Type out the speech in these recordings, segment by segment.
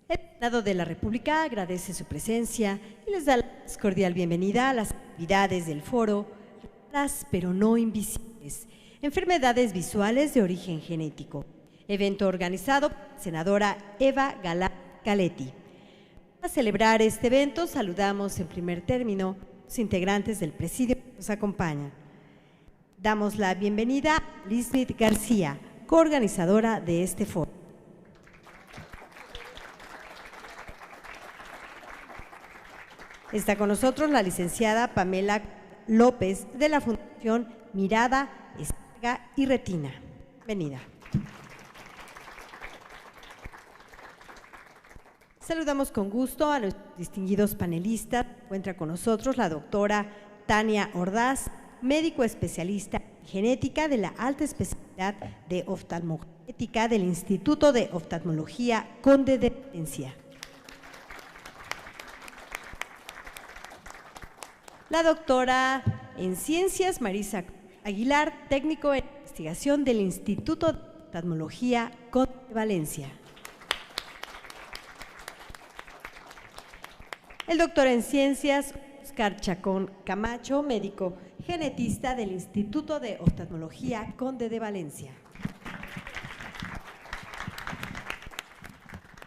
El Senado de la República agradece su presencia y les da la más cordial bienvenida a las actividades del foro Raras pero no invisibles, enfermedades visuales de origen genético, evento organizado por la senadora Eva Galán Caletti. Para celebrar este evento saludamos en primer término a los integrantes del presidio que nos acompañan. Damos la bienvenida a Lisbeth García, coorganizadora de este foro. Está con nosotros la licenciada Pamela López de la Fundación Mirada, Escarga y Retina. Bienvenida. Saludamos con gusto a los distinguidos panelistas. Encuentra con nosotros la doctora Tania Ordaz, médico especialista en genética de la alta especialidad de oftalmogenética del Instituto de Oftalmología Conde de Valencia. La doctora en Ciencias Marisa Aguilar, técnico en investigación del Instituto de Oftalmología Conde de Valencia. El doctor en Ciencias Oscar Chacón Camacho, médico genetista del Instituto de Oftalmología Conde de Valencia.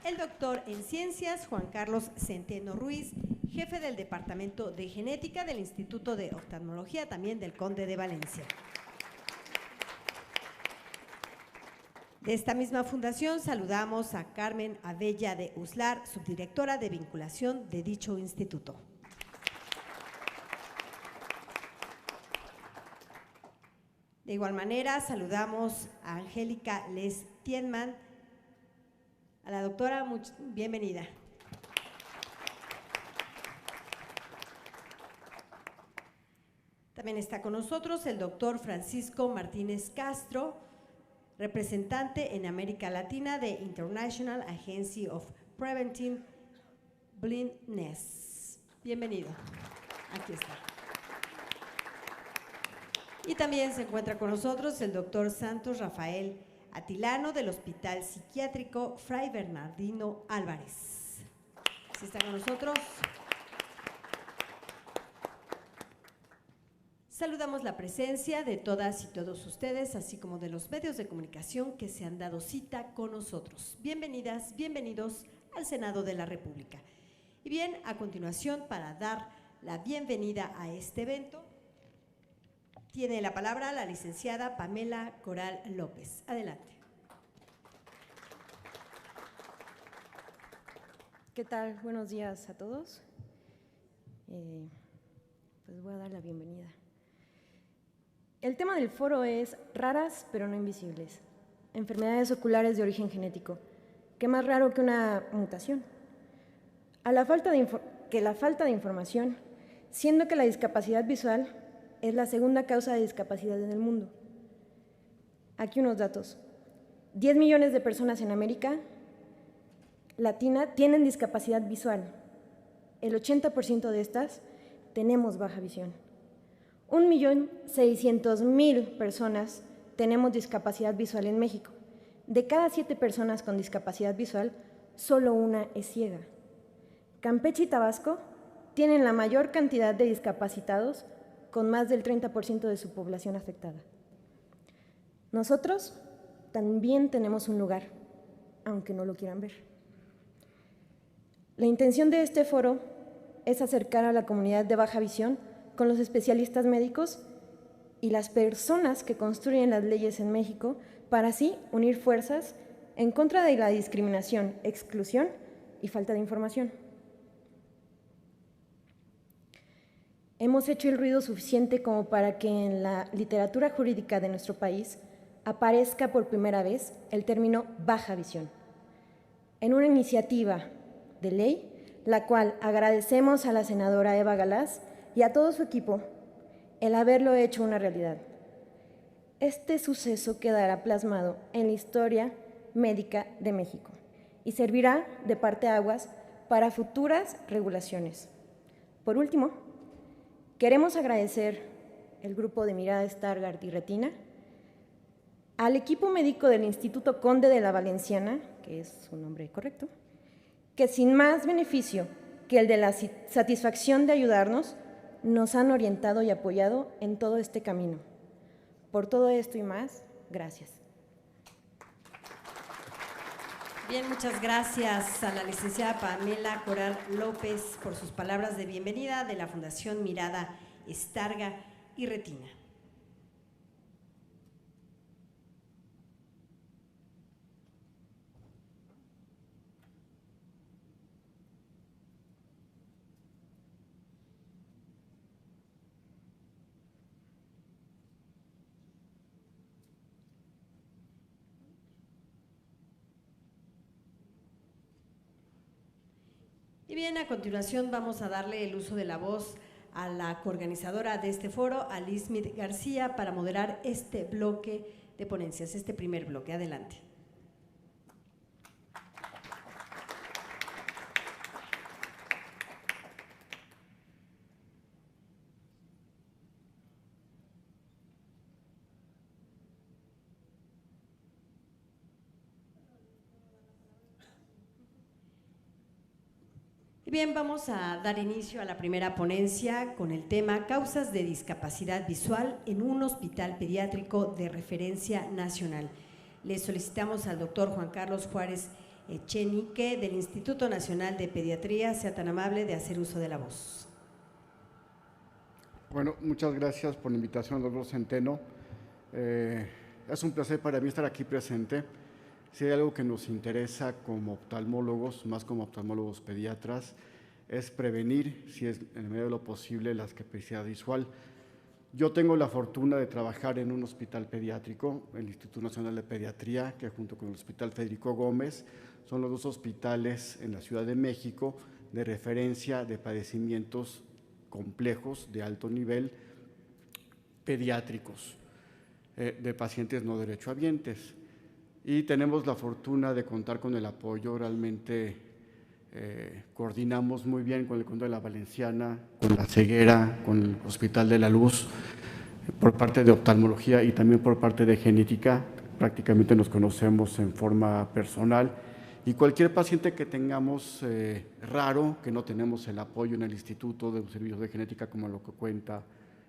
El doctor en Ciencias Juan Carlos Centeno Ruiz, jefe del Departamento de Genética del Instituto de Oftalmología, también del Conde de Valencia. De esta misma fundación saludamos a Carmen Abella de Uslar, subdirectora de vinculación de dicho instituto. De igual manera, saludamos a Angélica Les Tienman, a la doctora, bienvenida. También está con nosotros el doctor Francisco Martínez Castro, representante en América Latina de International Agency of Preventing Blindness. Bienvenido. Aquí está. Y también se encuentra con nosotros el doctor Santos Rafael Atilano del Hospital Psiquiátrico Fray Bernardino Álvarez. ¿Sí está con nosotros? Saludamos la presencia de todas y todos ustedes, así como de los medios de comunicación que se han dado cita con nosotros. Bienvenidas, bienvenidos al Senado de la República. Y bien, a continuación, para dar la bienvenida a este evento, tiene la palabra la licenciada Pamela Coral López. Adelante. ¿Qué tal? Buenos días a todos. Pues voy a dar la bienvenida. El tema del foro es raras pero no invisibles, enfermedades oculares de origen genético. ¿Qué más raro que una mutación? La falta de información, siendo que la discapacidad visual es la segunda causa de discapacidad en el mundo. Aquí unos datos. 10 millones de personas en América Latina tienen discapacidad visual. El 80% de estas tenemos baja visión. 1.600.000 personas tenemos discapacidad visual en México. De cada 7 personas con discapacidad visual, solo una es ciega. Campeche y Tabasco tienen la mayor cantidad de discapacitados, con más del 30% de su población afectada. Nosotros también tenemos un lugar, aunque no lo quieran ver. La intención de este foro es acercar a la comunidad de baja visión con los especialistas médicos y las personas que construyen las leyes en México para así unir fuerzas en contra de la discriminación, exclusión y falta de información. Hemos hecho el ruido suficiente como para que en la literatura jurídica de nuestro país aparezca por primera vez el término baja visión, en una iniciativa de ley, la cual agradecemos a la senadora Eva Galás y a todo su equipo el haberlo hecho una realidad. Este suceso quedará plasmado en la historia médica de México y servirá de parteaguas para futuras regulaciones. Por último, queremos agradecer el grupo de Mirada, Stargardt y Retina, al equipo médico del Instituto Conde de la Valenciana, que es su nombre correcto, que sin más beneficio que el de la satisfacción de ayudarnos, nos han orientado y apoyado en todo este camino. Por todo esto y más, gracias. Bien, muchas gracias a la licenciada Pamela Coral López por sus palabras de bienvenida de la Fundación Mirada Estarga y Retina. Y bien, a continuación vamos a darle el uso de la voz a la coorganizadora de este foro, Alismith García, para moderar este bloque de ponencias, este primer bloque. Adelante. Bien, vamos a dar inicio a la primera ponencia con el tema Causas de discapacidad visual en un hospital pediátrico de referencia nacional. Le solicitamos al doctor Juan Carlos Juárez Echenique del Instituto Nacional de Pediatría sea tan amable de hacer uso de la voz. Bueno, muchas gracias por la invitación, doctor Centeno. Es un placer para mí estar aquí presente. Si hay algo que nos interesa como oftalmólogos, más como oftalmólogos pediatras, es prevenir, si es en el medio de lo posible, la discapacidad visual. Yo tengo la fortuna de trabajar en un hospital pediátrico, el Instituto Nacional de Pediatría, que junto con el Hospital Federico Gómez son los dos hospitales en la Ciudad de México de referencia de padecimientos complejos de alto nivel pediátricos, de pacientes no derechohabientes. Y tenemos la fortuna de contar con el apoyo, realmente coordinamos muy bien con el Conde de la Valenciana, con la Ceguera, con el Hospital de la Luz, por parte de oftalmología y también por parte de genética. Prácticamente nos conocemos en forma personal y cualquier paciente que tengamos raro, que no tenemos el apoyo en el instituto de un servicio de genética como lo que cuenta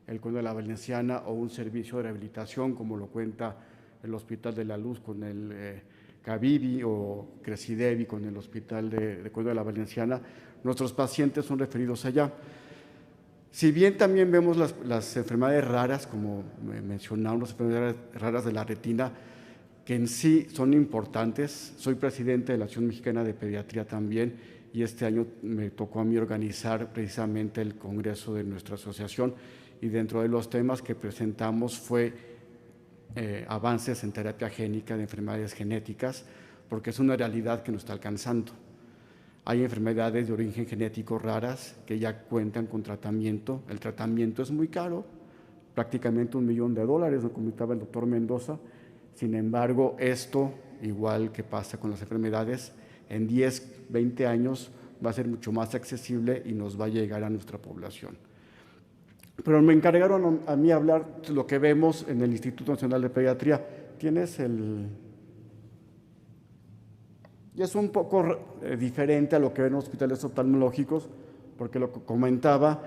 el Conde de la Valenciana o un servicio de rehabilitación como lo cuenta el Hospital de la Luz con el Cavivi o Cresidevi con el Hospital de Conde de la Valenciana, nuestros pacientes son referidos allá. Si bien también vemos las enfermedades raras, como mencionamos, las enfermedades raras de la retina, que en sí son importantes. Soy presidente de la Asociación Mexicana de Pediatría también y este año me tocó a mí organizar precisamente el congreso de nuestra asociación y dentro de los temas que presentamos fue avances en terapia génica de enfermedades genéticas, porque es una realidad que nos está alcanzando. Hay enfermedades de origen genético raras que ya cuentan con tratamiento. El tratamiento es muy caro, prácticamente $1 millón, lo comentaba el doctor Mendoza. Sin embargo, esto, igual que pasa con las enfermedades, en 10, 20 años va a ser mucho más accesible y nos va a llegar a nuestra población. Pero me encargaron a mí hablar de lo que vemos en el Instituto Nacional de Pediatría. ¿Tienes el...? Y es un poco diferente a lo que ven en hospitales oftalmológicos, porque lo que comentaba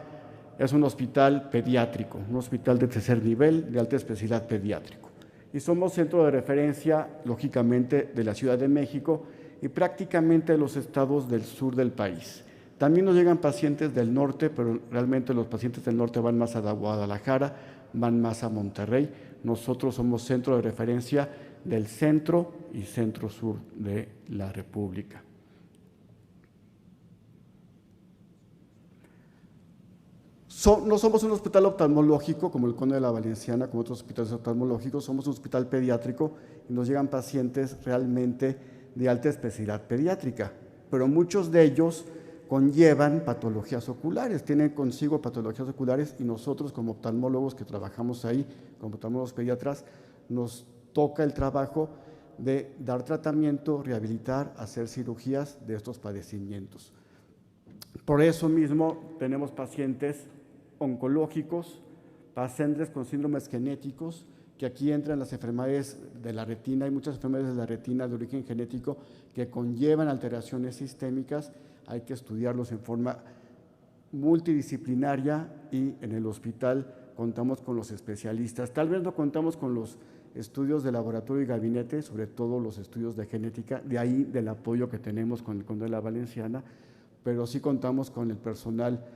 es un hospital pediátrico, un hospital de tercer nivel de alta especialidad pediátrico. Y somos centro de referencia, lógicamente, de la Ciudad de México y prácticamente de los estados del sur del país. También nos llegan pacientes del norte, pero realmente los pacientes del norte van más a Guadalajara, van más a Monterrey. Nosotros somos centro de referencia del centro y centro-sur de la República. No somos un hospital oftalmológico como el Conde de la Valenciana, como otros hospitales oftalmológicos, somos un hospital pediátrico y nos llegan pacientes realmente de alta especialidad pediátrica, pero muchos de ellos conllevan patologías oculares, tienen consigo patologías oculares y nosotros como oftalmólogos que trabajamos ahí, como oftalmólogos pediatras, nos toca el trabajo de dar tratamiento, rehabilitar, hacer cirugías de estos padecimientos. Por eso mismo tenemos pacientes oncológicos, pacientes con síndromes genéticos que aquí entran las enfermedades de la retina. Hay muchas enfermedades de la retina de origen genético que conllevan alteraciones sistémicas. Hay que estudiarlos en forma multidisciplinaria y en el hospital contamos con los especialistas. Tal vez no contamos con los estudios de laboratorio y gabinete, sobre todo los estudios de genética, de ahí del apoyo que tenemos con el Condado de la Valenciana, pero sí contamos con el personal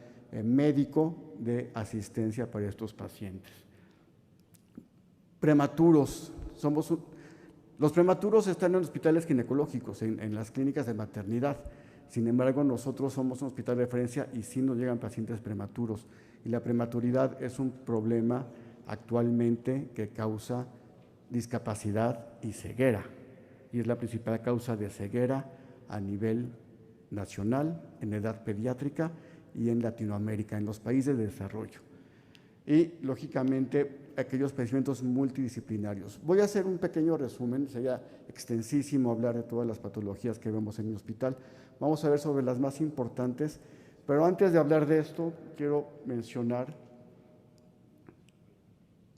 médico de asistencia para estos pacientes. Prematuros. Los prematuros están en hospitales ginecológicos, en las clínicas de maternidad. Sin embargo, nosotros somos un hospital de referencia y sí nos llegan pacientes prematuros. Y la prematuridad es un problema actualmente que causa discapacidad y ceguera. Y es la principal causa de ceguera a nivel nacional, en edad pediátrica y en Latinoamérica, en los países de desarrollo. Y, lógicamente, aquellos padecimientos multidisciplinarios. Voy a hacer un pequeño resumen, sería extensísimo hablar de todas las patologías que vemos en mi hospital. Vamos a ver sobre las más importantes, pero antes de hablar de esto, quiero mencionar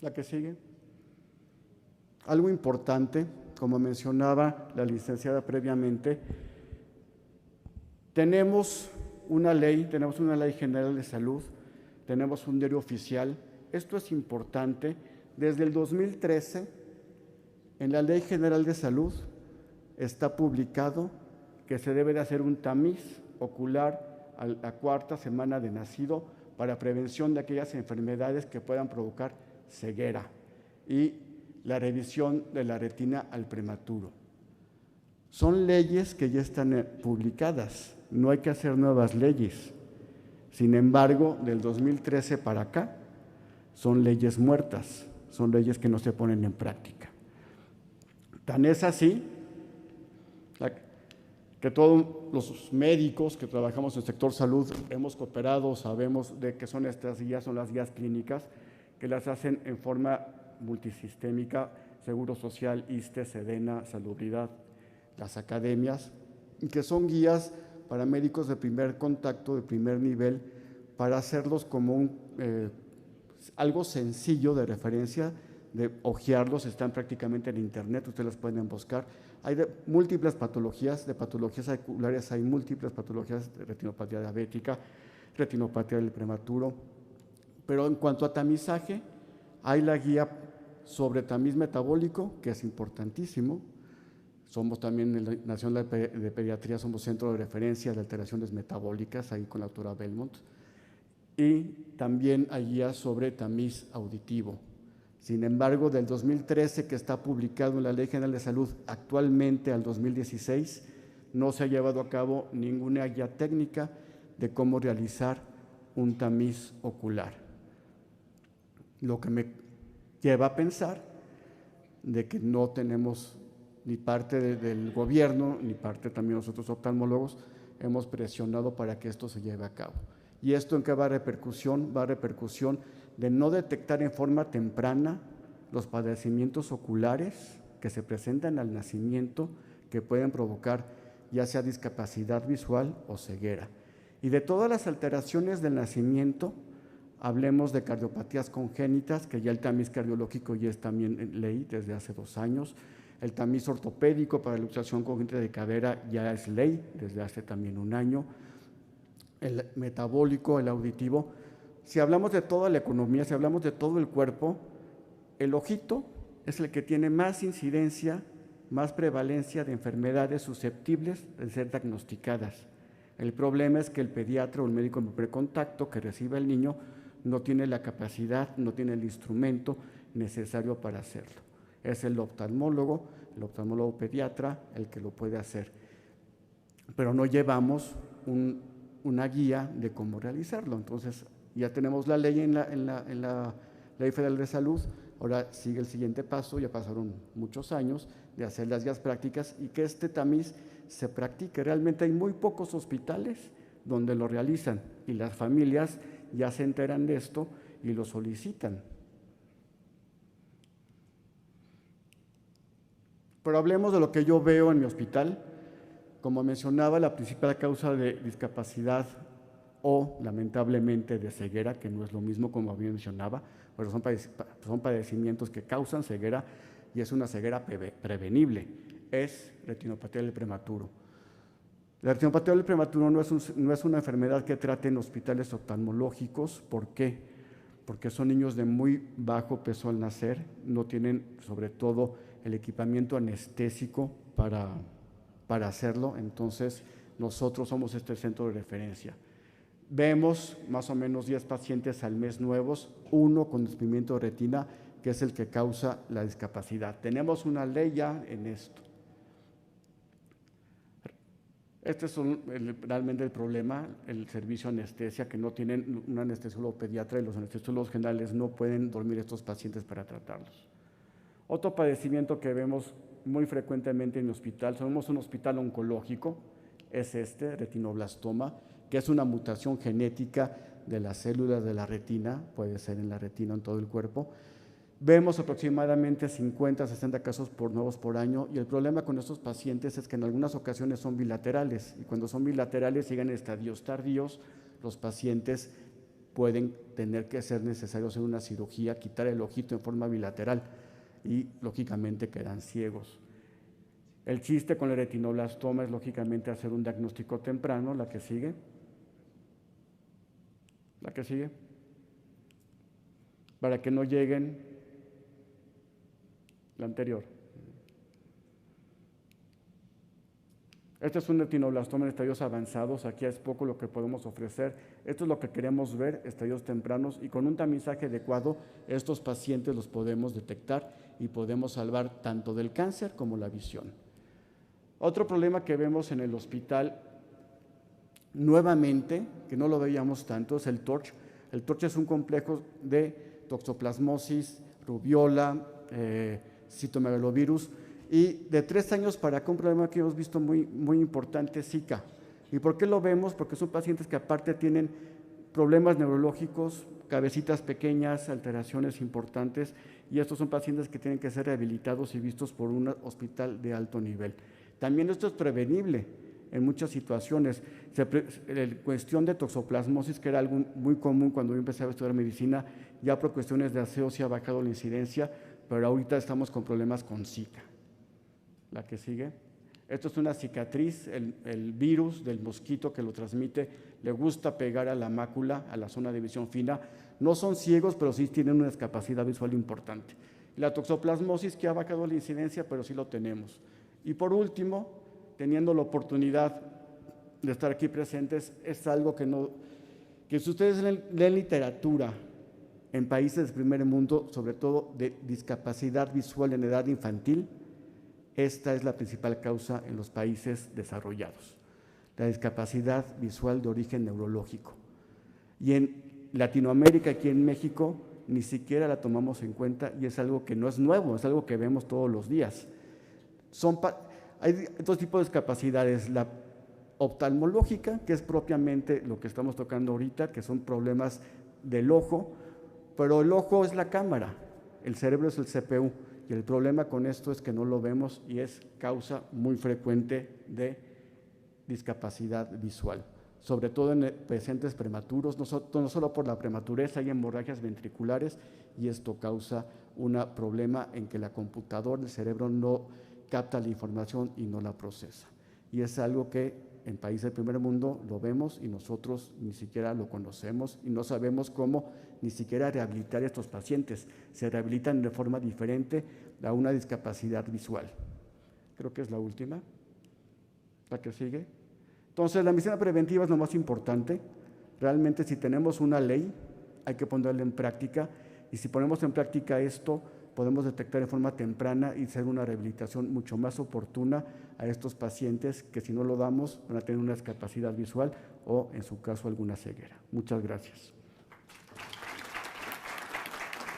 la que sigue. Algo importante, como mencionaba la licenciada previamente, tenemos una ley general de salud, tenemos un diario oficial. Esto es importante. Desde el 2013, en la Ley General de Salud está publicado que se debe de hacer un tamiz ocular a la cuarta semana de nacido para prevención de aquellas enfermedades que puedan provocar ceguera y la revisión de la retina al prematuro. Son leyes que ya están publicadas, no hay que hacer nuevas leyes. Sin embargo, del 2013 para acá, son leyes muertas, son leyes que no se ponen en práctica. Tan es así que todos los médicos que trabajamos en el sector salud hemos cooperado, sabemos de qué son estas guías, son las guías clínicas, que las hacen en forma multisistémica, Seguro Social, ISSSTE, SEDENA, Salubridad, las academias, que son guías para médicos de primer contacto, de primer nivel, para hacerlos como algo sencillo de referencia, de hojearlos, están prácticamente en internet, ustedes las pueden buscar. Hay de patologías oculares, hay múltiples patologías de retinopatía diabética, retinopatía del prematuro, pero en cuanto a tamizaje, hay la guía sobre tamiz metabólico, que es importantísimo. Somos también en la Nacional de Pediatría, somos centro de referencia de alteraciones metabólicas, ahí con la doctora Belmont. Y también hay guías sobre tamiz auditivo. Sin embargo, del 2013, que está publicado en la Ley General de Salud, actualmente al 2016, no se ha llevado a cabo ninguna guía técnica de cómo realizar un tamiz ocular. Lo que me lleva a pensar de que no tenemos ni parte del gobierno, ni parte también nosotros oftalmólogos, hemos presionado para que esto se lleve a cabo. ¿Y esto en qué va a repercusión? Va a repercusión de no detectar en forma temprana los padecimientos oculares que se presentan al nacimiento, que pueden provocar ya sea discapacidad visual o ceguera. Y de todas las alteraciones del nacimiento, hablemos de cardiopatías congénitas, que ya el tamiz cardiológico ya es también ley desde hace 2 años. El tamiz ortopédico para la luxación congénita de cadera ya es ley desde hace también 1 año. El metabólico, el auditivo. Si hablamos de toda la economía, si hablamos de todo el cuerpo, el ojito es el que tiene más incidencia, más prevalencia de enfermedades susceptibles de ser diagnosticadas. El problema es que el pediatra o el médico en precontacto que recibe al niño no tiene la capacidad, no tiene el instrumento necesario para hacerlo. Es el oftalmólogo pediatra el que lo puede hacer. Pero no llevamos una guía de cómo realizarlo. Entonces, ya tenemos la ley en la Ley Federal de Salud, ahora sigue el siguiente paso, ya pasaron muchos años, de hacer las guías prácticas y que este tamiz se practique. Realmente hay muy pocos hospitales donde lo realizan y las familias ya se enteran de esto y lo solicitan. Pero hablemos de lo que yo veo en mi hospital. Como mencionaba, la principal causa de discapacidad o lamentablemente de ceguera, que no es lo mismo como bien mencionaba, pero son padecimientos que causan ceguera y es una ceguera prevenible, es retinopatía del prematuro. La retinopatía del prematuro no es una enfermedad que trate en hospitales oftalmológicos. ¿Por qué? Porque son niños de muy bajo peso al nacer, no tienen sobre todo el equipamiento anestésico para hacerlo, entonces nosotros somos este centro de referencia. Vemos más o menos 10 pacientes al mes nuevos, uno con desprendimiento de retina, que es el que causa la discapacidad. Tenemos una ley ya en esto. Este es realmente el problema, el servicio de anestesia, que no tienen un anestesiólogo pediatra y los anestesiólogos generales no pueden dormir a estos pacientes para tratarlos. Otro padecimiento que vemos muy frecuentemente en el hospital, somos un hospital oncológico, es retinoblastoma, que es una mutación genética de las células de la retina, puede ser en la retina o en todo el cuerpo. Vemos aproximadamente 50, 60 casos nuevos por año, y el problema con estos pacientes es que en algunas ocasiones son bilaterales, y cuando son bilaterales llegan a estadios tardíos, los pacientes pueden tener que ser necesario hacer una cirugía, quitar el ojito en forma bilateral, y lógicamente quedan ciegos. El chiste con el retinoblastoma es lógicamente hacer un diagnóstico temprano. La que sigue. La que sigue. Para que no lleguen. La anterior. Este es un retinoblastoma en estadios avanzados. Aquí es poco lo que podemos ofrecer. Esto es lo que queremos ver, estadios tempranos, y con un tamizaje adecuado estos pacientes los podemos detectar y podemos salvar tanto del cáncer como la visión. Otro problema que vemos en el hospital nuevamente, que no lo veíamos tanto, es el TORCH. El TORCH es un complejo de toxoplasmosis, rubiola, citomegalovirus, y de 3 años para acá un problema que hemos visto muy importante es Zika. ¿Y por qué lo vemos? Porque son pacientes que aparte tienen problemas neurológicos, cabecitas pequeñas, alteraciones importantes, y estos son pacientes que tienen que ser rehabilitados y vistos por un hospital de alto nivel. También esto es prevenible en muchas situaciones. La cuestión de toxoplasmosis, que era algo muy común cuando yo empecé a estudiar medicina, ya por cuestiones de aseo se ha bajado la incidencia, pero ahorita estamos con problemas con Zika. La que sigue. Esto es una cicatriz, el virus del mosquito que lo transmite, le gusta pegar a la mácula, a la zona de visión fina. No son ciegos, pero sí tienen una discapacidad visual importante. La toxoplasmosis, que ha bajado la incidencia, pero sí lo tenemos. Y por último, teniendo la oportunidad de estar aquí presentes, es algo que si ustedes leen literatura en países del primer mundo, sobre todo de discapacidad visual en edad infantil, esta es la principal causa en los países desarrollados, la discapacidad visual de origen neurológico. Y en Latinoamérica, aquí en México, ni siquiera la tomamos en cuenta, y es algo que no es nuevo, es algo que vemos todos los días. Hay dos tipos de discapacidades, la oftalmológica, que es propiamente lo que estamos tocando ahorita, que son problemas del ojo, pero el ojo es la cámara, el cerebro es el CPU, y el problema con esto es que no lo vemos y es causa muy frecuente de discapacidad visual, sobre todo en pacientes prematuros, no solo por la prematurez, hay hemorragias ventriculares, y esto causa un problema en que la computadora del cerebro no capta la información y no la procesa. Y es algo que en países del primer mundo lo vemos y nosotros ni siquiera lo conocemos y no sabemos cómo ni siquiera rehabilitar a estos pacientes. Se rehabilitan de forma diferente a una discapacidad visual. Creo que es la última, la que sigue. Entonces, la medicina preventiva es lo más importante. Realmente, si tenemos una ley, hay que ponerla en práctica, y si ponemos en práctica esto, podemos detectar de forma temprana y hacer una rehabilitación mucho más oportuna a estos pacientes que, si no lo damos, van a tener una discapacidad visual o, en su caso, alguna ceguera. Muchas gracias.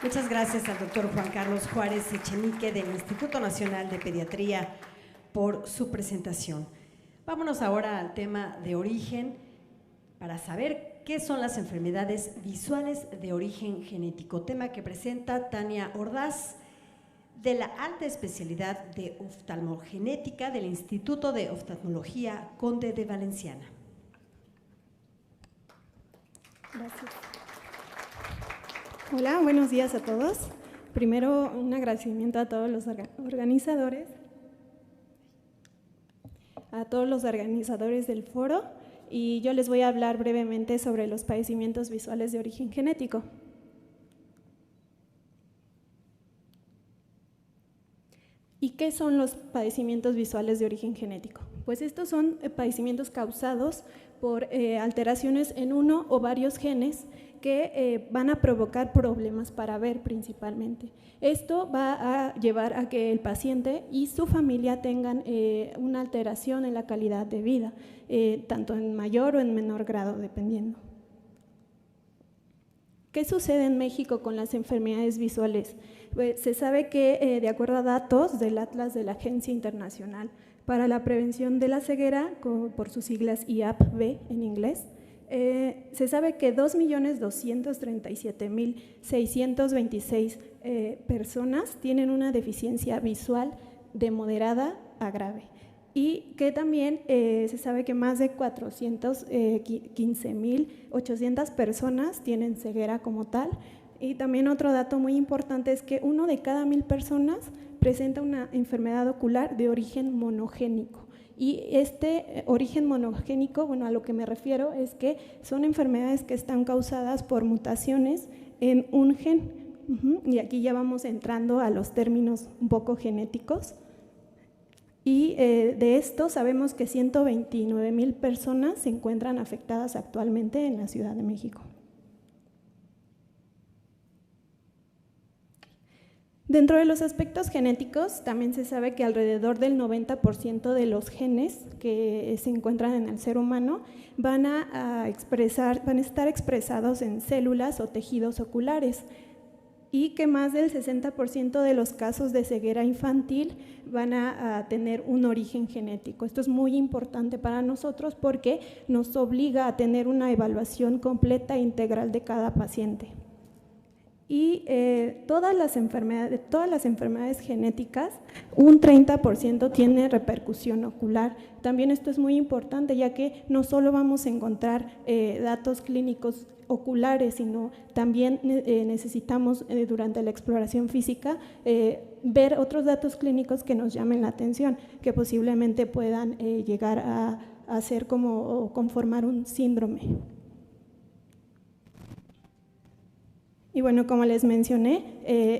Muchas gracias al doctor Juan Carlos Juárez Echenique del Instituto Nacional de Pediatría por su presentación. Vámonos ahora al tema de origen para saber qué son las enfermedades visuales de origen genético, tema que presenta Tania Ordaz de la alta especialidad de oftalmogenética del Instituto de Oftalmología Conde de Valenciana. Gracias. Hola, buenos días a todos. Primero, un agradecimiento a todos los organizadores del foro, y yo les voy a hablar brevemente sobre los padecimientos visuales de origen genético. ¿Y qué son los padecimientos visuales de origen genético? Pues estos son padecimientos causados por alteraciones en uno o varios genes que van a provocar problemas para ver principalmente. Esto va a llevar a que el paciente y su familia tengan una alteración en la calidad de vida, tanto en mayor o en menor grado, dependiendo. ¿Qué sucede en México con las enfermedades visuales? Pues se sabe que, de acuerdo a datos del Atlas de la Agencia Internacional para la Prevención de la Ceguera, por sus siglas IAPB en inglés, se sabe que 2.237.626 personas tienen una deficiencia visual de moderada a grave, y que también se sabe que más de 415.800 personas tienen ceguera como tal. Y también otro dato muy importante es que 1 de cada 1.000 personas presenta una enfermedad ocular de origen monogénico. Y este origen monogénico, bueno, a lo que me refiero es que son enfermedades que están causadas por mutaciones en un gen. Y aquí ya vamos entrando a los términos un poco genéticos. Y de esto sabemos que 129.000 personas se encuentran afectadas actualmente en la Ciudad de México. Dentro de los aspectos genéticos, también se sabe que alrededor del 90% de los genes que se encuentran en el ser humano van a estar expresados en células o tejidos oculares, y que más del 60% de los casos de ceguera infantil van a tener un origen genético. Esto es muy importante para nosotros porque nos obliga a tener una evaluación completa e integral de cada paciente. Y todas las enfermedades genéticas, un 30% tiene repercusión ocular. También esto es muy importante, ya que no solo vamos a encontrar datos clínicos oculares, sino también necesitamos durante la exploración física ver otros datos clínicos que nos llamen la atención, que posiblemente puedan llegar a ser o conformar un síndrome. Y bueno, como les mencioné,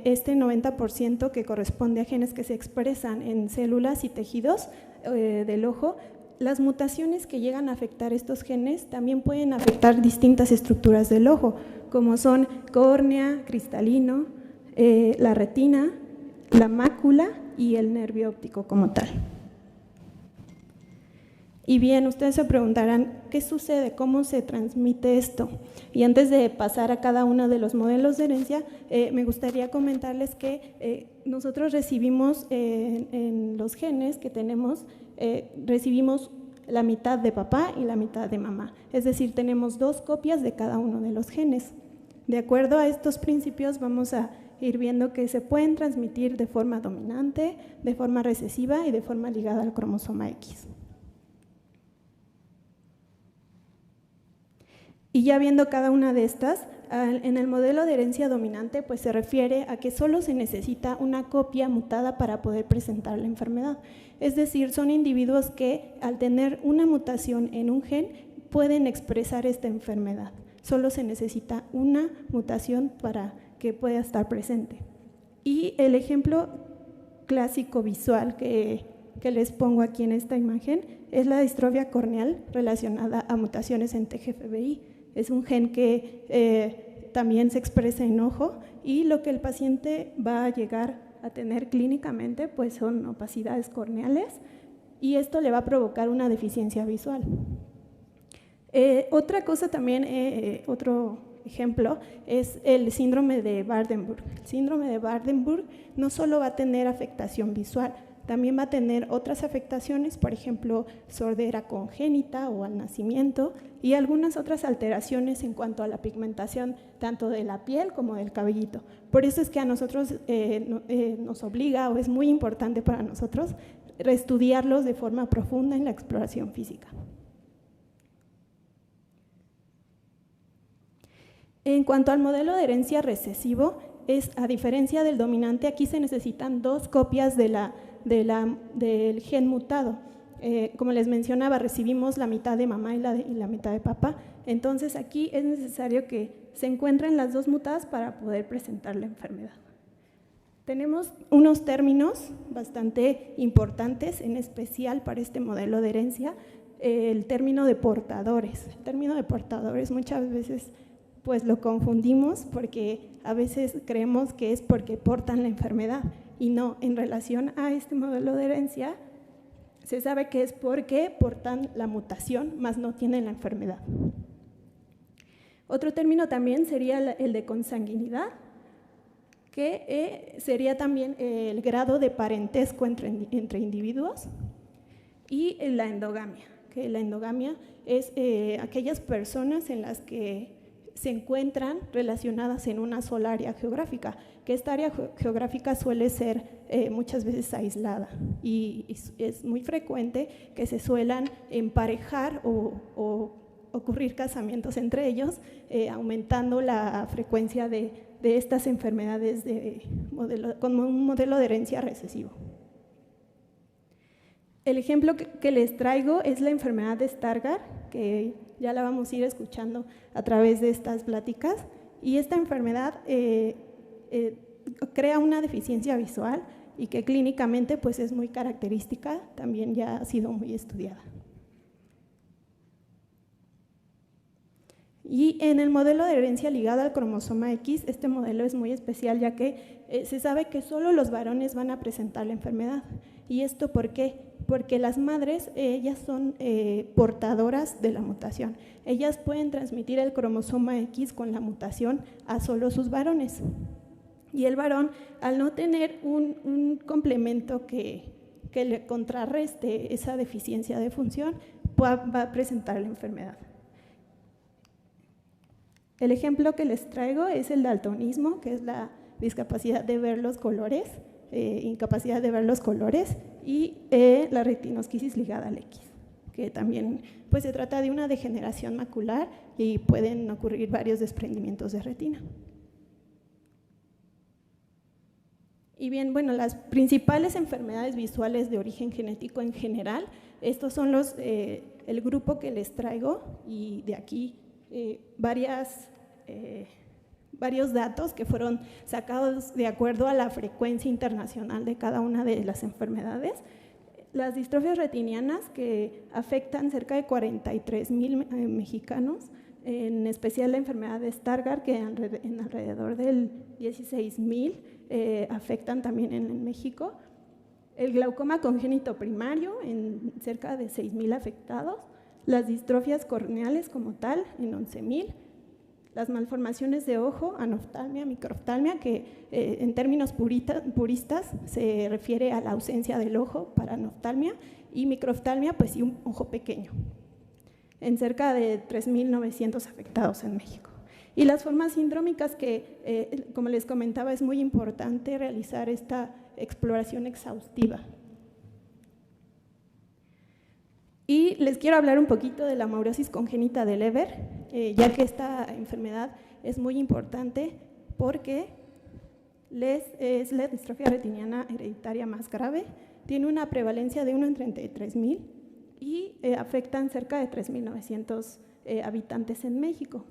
este 90% que corresponde a genes que se expresan en células y tejidos del ojo, las mutaciones que llegan a afectar estos genes también pueden afectar distintas estructuras del ojo, como son córnea, cristalino, la retina, la mácula y el nervio óptico como tal. Y bien, ustedes se preguntarán, ¿qué sucede? ¿Cómo se transmite esto? Y antes de pasar a cada uno de los modelos de herencia, me gustaría comentarles que nosotros recibimos en los genes que tenemos, recibimos la mitad de papá y la mitad de mamá. Es decir, tenemos 2 copias de cada uno de los genes. De acuerdo a estos principios, vamos a ir viendo que se pueden transmitir de forma dominante, de forma recesiva y de forma ligada al cromosoma X. Y ya viendo cada una de estas, en el modelo de herencia dominante, pues se refiere a que solo se necesita una copia mutada para poder presentar la enfermedad. Es decir, son individuos que al tener una mutación en un gen pueden expresar esta enfermedad. Solo se necesita una mutación para que pueda estar presente. Y el ejemplo clásico visual que les pongo aquí en esta imagen es la distrofia corneal relacionada a mutaciones en TGFBI. Es un gen que también se expresa en ojo, y lo que el paciente va a llegar a tener clínicamente pues son opacidades corneales, y esto le va a provocar una deficiencia visual. Otra cosa también, otro ejemplo, es el síndrome de Waardenburg. El síndrome de Waardenburg no solo va a tener afectación visual, también va a tener otras afectaciones, por ejemplo, sordera congénita o al nacimiento, y algunas otras alteraciones en cuanto a la pigmentación, tanto de la piel como del cabellito. Por eso es que a nosotros nos obliga, o es muy importante para nosotros, reestudiarlos de forma profunda en la exploración física. En cuanto al modelo de herencia recesivo, a diferencia del dominante, aquí se necesitan 2 copias del gen mutado. Como les mencionaba, recibimos la mitad de mamá y la mitad de papá, entonces aquí es necesario que se encuentren las 2 mutadas para poder presentar la enfermedad. Tenemos unos términos bastante importantes, en especial para este modelo de herencia, el término de portadores. El término de portadores muchas veces pues lo confundimos porque a veces creemos que es porque portan la enfermedad y no, en relación a este modelo de herencia se sabe que es porque portan la mutación, más no tienen la enfermedad. Otro término también sería el de consanguinidad, que sería también el grado de parentesco entre individuos, y la endogamia, que la endogamia es aquellas personas en las que se encuentran relacionadas en una sola área geográfica, que esta área geográfica suele ser muchas veces aislada y es muy frecuente que se suelan emparejar o ocurrir casamientos entre ellos, aumentando la frecuencia de estas enfermedades con un modelo de herencia recesivo. El ejemplo que les traigo es la enfermedad de Stargardt, que ya la vamos a ir escuchando a través de estas pláticas, y esta enfermedad crea una deficiencia visual y que clínicamente pues es muy característica, también ya ha sido muy estudiada. Y en el modelo de herencia ligada al cromosoma X, este modelo es muy especial ya que se sabe que solo los varones van a presentar la enfermedad. ¿Y esto por qué? Porque las madres, ellas son portadoras de la mutación. Ellas pueden transmitir el cromosoma X con la mutación a solo sus varones. Y el varón, al no tener un complemento que le contrarreste esa deficiencia de función, va a presentar la enfermedad. El ejemplo que les traigo es el daltonismo, que es la discapacidad de ver los colores, incapacidad de ver los colores, y la retinosquisis ligada al X, que también pues, se trata de una degeneración macular y pueden ocurrir varios desprendimientos de retina. Y bien, bueno, las principales enfermedades visuales de origen genético en general, estos son el grupo que les traigo, y de aquí varios datos que fueron sacados de acuerdo a la frecuencia internacional de cada una de las enfermedades. Las distrofias retinianas, que afectan cerca de 43,000 mexicanos, en especial la enfermedad de Stargardt, que en alrededor del 16,000 afectan también en México. El glaucoma congénito primario, en cerca de 6,000 afectados. Las distrofias corneales como tal, en 11,000. Las malformaciones de ojo, anoftalmia, microftalmia, que en términos puristas se refiere a la ausencia del ojo para anoftalmia, y microftalmia, pues sí, un ojo pequeño, en cerca de 3,900 afectados en México. Y las formas sindrómicas que, como les comentaba, es muy importante realizar esta exploración exhaustiva. Y les quiero hablar un poquito de la maurosis congénita de Leber, ya que esta enfermedad es muy importante porque es la distrofia retiniana hereditaria más grave, tiene una prevalencia de 1 en 33,000 y afectan cerca de 3,900 habitantes en México.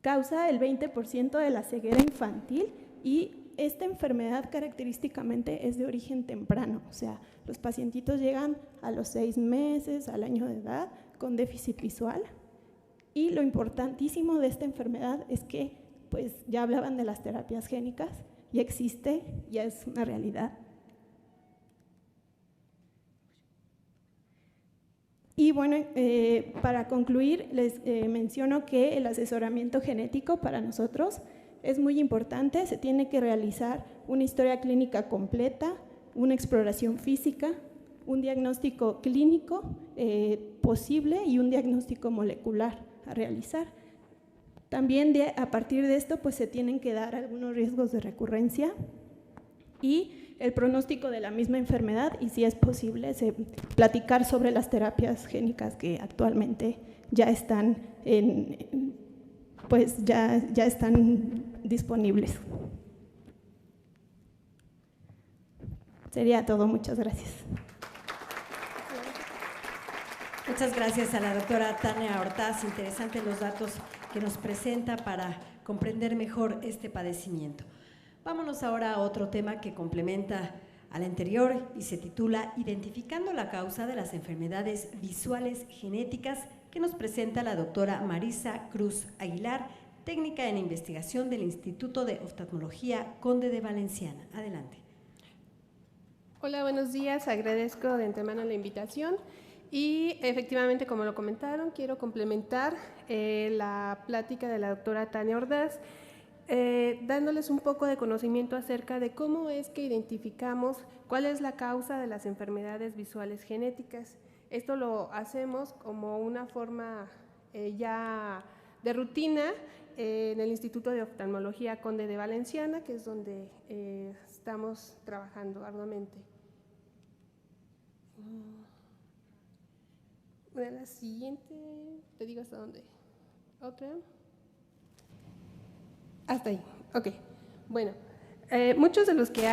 Causa el 20% de la ceguera infantil, y esta enfermedad característicamente es de origen temprano, o sea, los pacientitos llegan a los 6 meses, al año de edad, con déficit visual. Y lo importantísimo de esta enfermedad es que, pues ya hablaban de las terapias génicas, ya existe, ya es una realidad. Y bueno, para concluir, les menciono que el asesoramiento genético para nosotros es muy importante. Se tiene que realizar una historia clínica completa, una exploración física, un diagnóstico clínico posible y un diagnóstico molecular a realizar. También a partir de esto pues se tienen que dar algunos riesgos de recurrencia y el pronóstico de la misma enfermedad, y si es posible platicar sobre las terapias génicas que actualmente ya están pues ya están disponibles. Sería todo, muchas gracias. Muchas gracias a la doctora Tania Ortaz. Interesantes los datos que nos presenta para comprender mejor este padecimiento. Vámonos ahora a otro tema que complementa al anterior y se titula Identificando la causa de las enfermedades visuales genéticas, que nos presenta la doctora Marisa Cruz Aguilar, técnica en investigación del Instituto de Oftalmología Conde de Valenciana. Adelante. Hola, buenos días. Agradezco de antemano la invitación y efectivamente, como lo comentaron, quiero complementar la plática de la doctora Tania Ordaz, dándoles un poco de conocimiento acerca de cómo es que identificamos cuál es la causa de las enfermedades visuales genéticas. Esto lo hacemos como una forma ya de rutina en el Instituto de Oftalmología Conde de Valenciana, que es donde estamos trabajando arduamente. La siguiente, te digo hasta dónde. ¿Otra? Hasta ahí, ok. Bueno, muchos de los que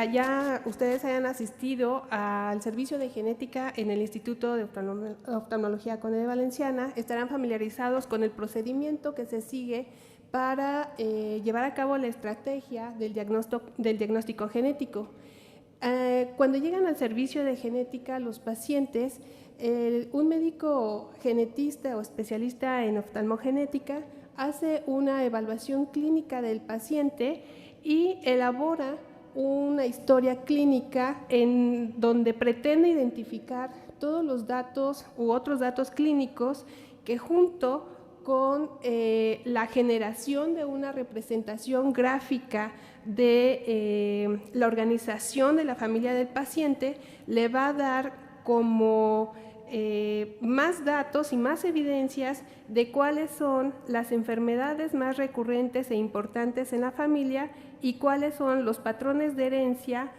ustedes hayan asistido al servicio de genética en el Instituto de Oftalmología Conde de Valenciana estarán familiarizados con el procedimiento que se sigue para llevar a cabo la estrategia del diagnóstico genético. Cuando llegan al servicio de genética los pacientes, un médico genetista o especialista en oftalmogenética hace una evaluación clínica del paciente y elabora una historia clínica en donde pretende identificar todos los datos u otros datos clínicos que, junto con la generación de una representación gráfica de la organización de la familia del paciente, le va a dar como más datos y más evidencias de cuáles son las enfermedades más recurrentes e importantes en la familia y cuáles son los patrones de herencia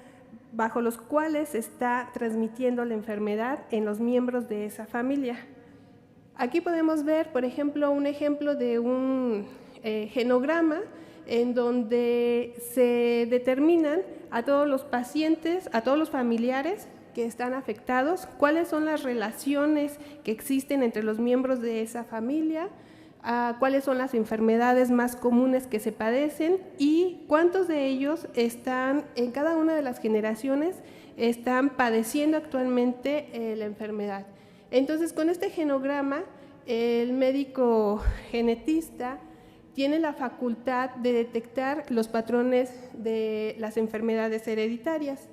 bajo los cuales se está transmitiendo la enfermedad en los miembros de esa familia. Aquí podemos ver, por ejemplo, un ejemplo de un genograma en donde se determinan a todos los pacientes, a todos los familiares que están afectados, cuáles son las relaciones que existen entre los miembros de esa familia, cuáles son las enfermedades más comunes que se padecen y cuántos de ellos están, en cada una de las generaciones, están padeciendo actualmente la enfermedad. Entonces, con este genograma, el médico genetista tiene la facultad de detectar los patrones de las enfermedades hereditarias.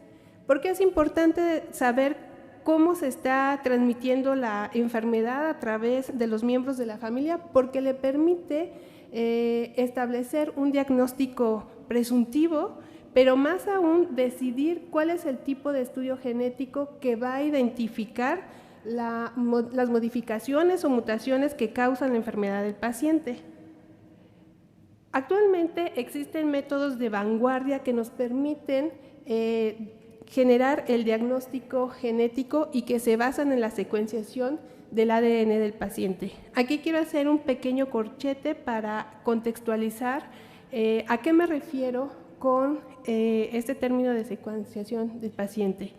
¿Por qué es importante saber cómo se está transmitiendo la enfermedad a través de los miembros de la familia? Porque le permite establecer un diagnóstico presuntivo, pero más aún decidir cuál es el tipo de estudio genético que va a identificar las modificaciones o mutaciones que causan la enfermedad del paciente. Actualmente existen métodos de vanguardia que nos permiten generar el diagnóstico genético y que se basan en la secuenciación del ADN del paciente. Aquí quiero hacer un pequeño corchete para contextualizar a qué me refiero con este término de secuenciación del paciente.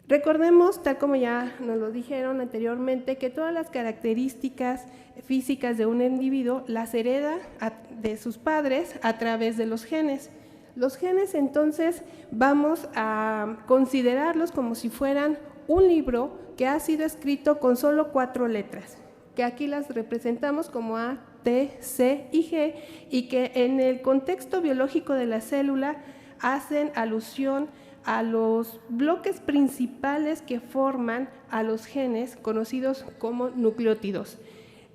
Recordemos, tal como ya nos lo dijeron anteriormente, que todas las características físicas de un individuo las hereda de sus padres a través de los genes. Los genes, entonces, vamos a considerarlos como si fueran un libro que ha sido escrito con solo 4 letras, que aquí las representamos como A, T, C y G, y que en el contexto biológico de la célula hacen alusión a los bloques principales que forman a los genes conocidos como nucleótidos.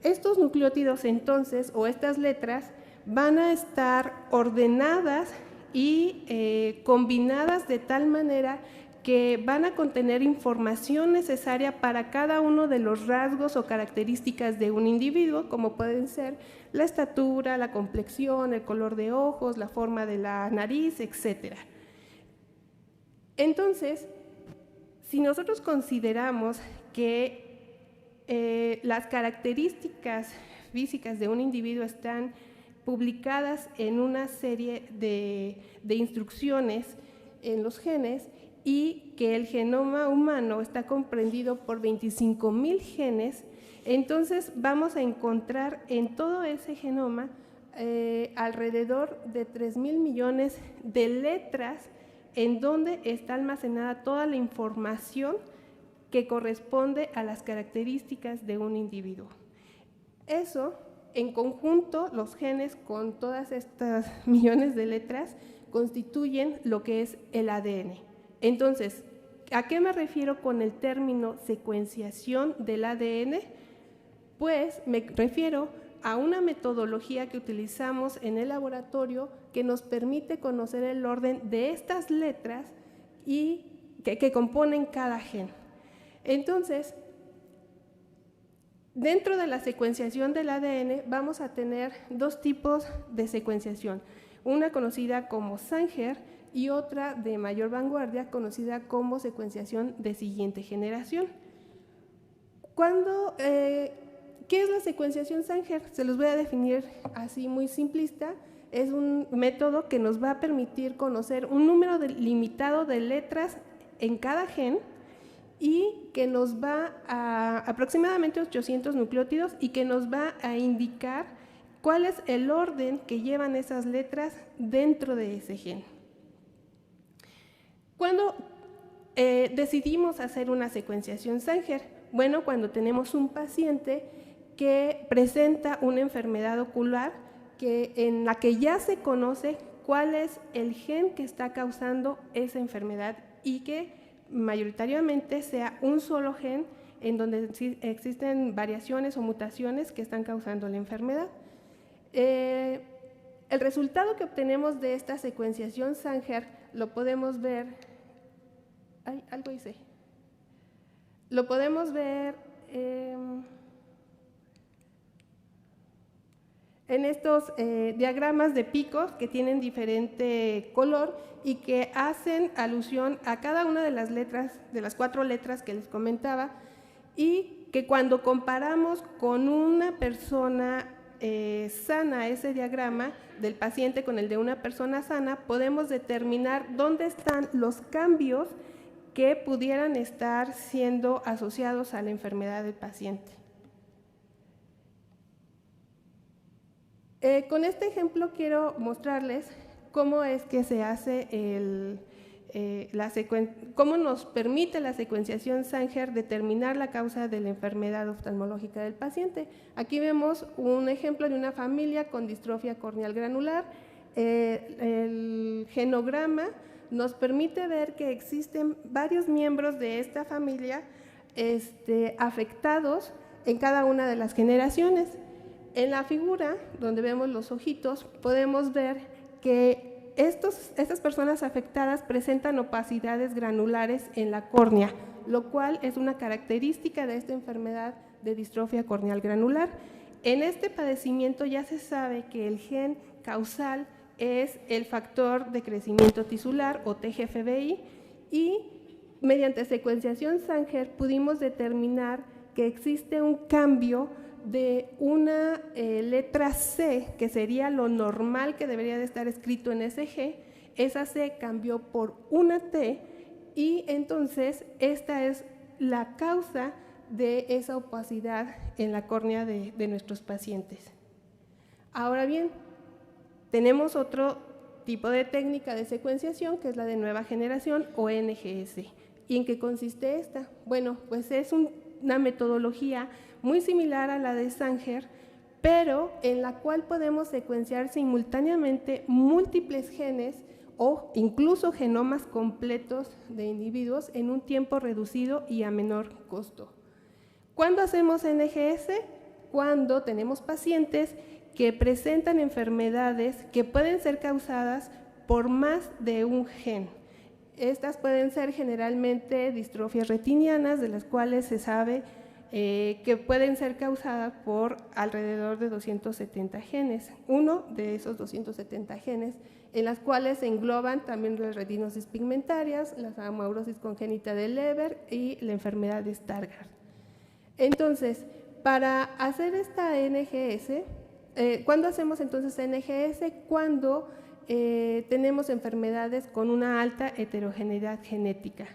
Estos nucleótidos, entonces, o estas letras, van a estar ordenadas y combinadas de tal manera que van a contener información necesaria para cada uno de los rasgos o características de un individuo, como pueden ser la estatura, la complexión, el color de ojos, la forma de la nariz, etc. Entonces, si nosotros consideramos que las características físicas de un individuo están publicadas en una serie de instrucciones en los genes y que el genoma humano está comprendido por 25,000 genes, entonces vamos a encontrar en todo ese genoma alrededor de 3,000 millones de letras en donde está almacenada toda la información que corresponde a las características de un individuo. Eso, en conjunto, los genes con todas estas millones de letras constituyen lo que es el ADN. Entonces, ¿a qué me refiero con el término secuenciación del ADN? Pues me refiero a una metodología que utilizamos en el laboratorio que nos permite conocer el orden de estas letras y que componen cada gen. Entonces, dentro de la secuenciación del ADN vamos a tener dos tipos de secuenciación, una conocida como Sanger y otra de mayor vanguardia conocida como secuenciación de siguiente generación. ¿Qué es la secuenciación Sanger? Se los voy a definir así muy simplista. Es un método que nos va a permitir conocer un número limitado de letras en cada gen y que nos va a aproximadamente 800 nucleótidos y que nos va a indicar cuál es el orden que llevan esas letras dentro de ese gen. ¿Cuándo decidimos hacer una secuenciación Sanger? Bueno, cuando tenemos un paciente que presenta una enfermedad ocular en la que ya se conoce cuál es el gen que está causando esa enfermedad y que mayoritariamente sea un solo gen en donde existen variaciones o mutaciones que están causando la enfermedad. El resultado que obtenemos de esta secuenciación Sanger lo podemos ver, lo podemos ver en estos diagramas de picos que tienen diferente color y que hacen alusión a cada una de las letras, de las 4 letras que les comentaba, y que cuando comparamos con una persona sana ese diagrama del paciente con el de una persona sana, podemos determinar dónde están los cambios que pudieran estar siendo asociados a la enfermedad del paciente. Con este ejemplo quiero mostrarles cómo es que se hace cómo nos permite la secuenciación Sanger determinar la causa de la enfermedad oftalmológica del paciente. Aquí vemos un ejemplo de una familia con distrofia corneal granular. El genograma nos permite ver que existen varios miembros de esta familia afectados en cada una de las generaciones. En la figura, donde vemos los ojitos, podemos ver que estas personas afectadas presentan opacidades granulares en la córnea, lo cual es una característica de esta enfermedad de distrofia corneal granular. En este padecimiento ya se sabe que el gen causal es el factor de crecimiento tisular o TGFBI y mediante secuenciación Sanger pudimos determinar que existe un cambio de una letra C, que sería lo normal que debería de estar escrito en ese G, esa C cambió por una T y entonces esta es la causa de esa opacidad en la córnea de nuestros pacientes. Ahora bien, tenemos otro tipo de técnica de secuenciación que es la de nueva generación o NGS. ¿Y en qué consiste esta? Bueno, pues es una metodología muy similar a la de Sanger, pero en la cual podemos secuenciar simultáneamente múltiples genes o incluso genomas completos de individuos en un tiempo reducido y a menor costo. ¿Cuándo hacemos NGS? Cuando tenemos pacientes que presentan enfermedades que pueden ser causadas por más de un gen. Estas pueden ser generalmente distrofias retinianas, de las cuales se sabe que pueden ser causadas por alrededor de 270 genes. Uno de esos 270 genes, en las cuales se engloban también las retinosis pigmentarias, la amaurosis congénita de Leber y la enfermedad de Stargardt. Entonces, Para hacer esta NGS, ¿cuándo hacemos entonces NGS? Cuando tenemos enfermedades con una alta heterogeneidad genética.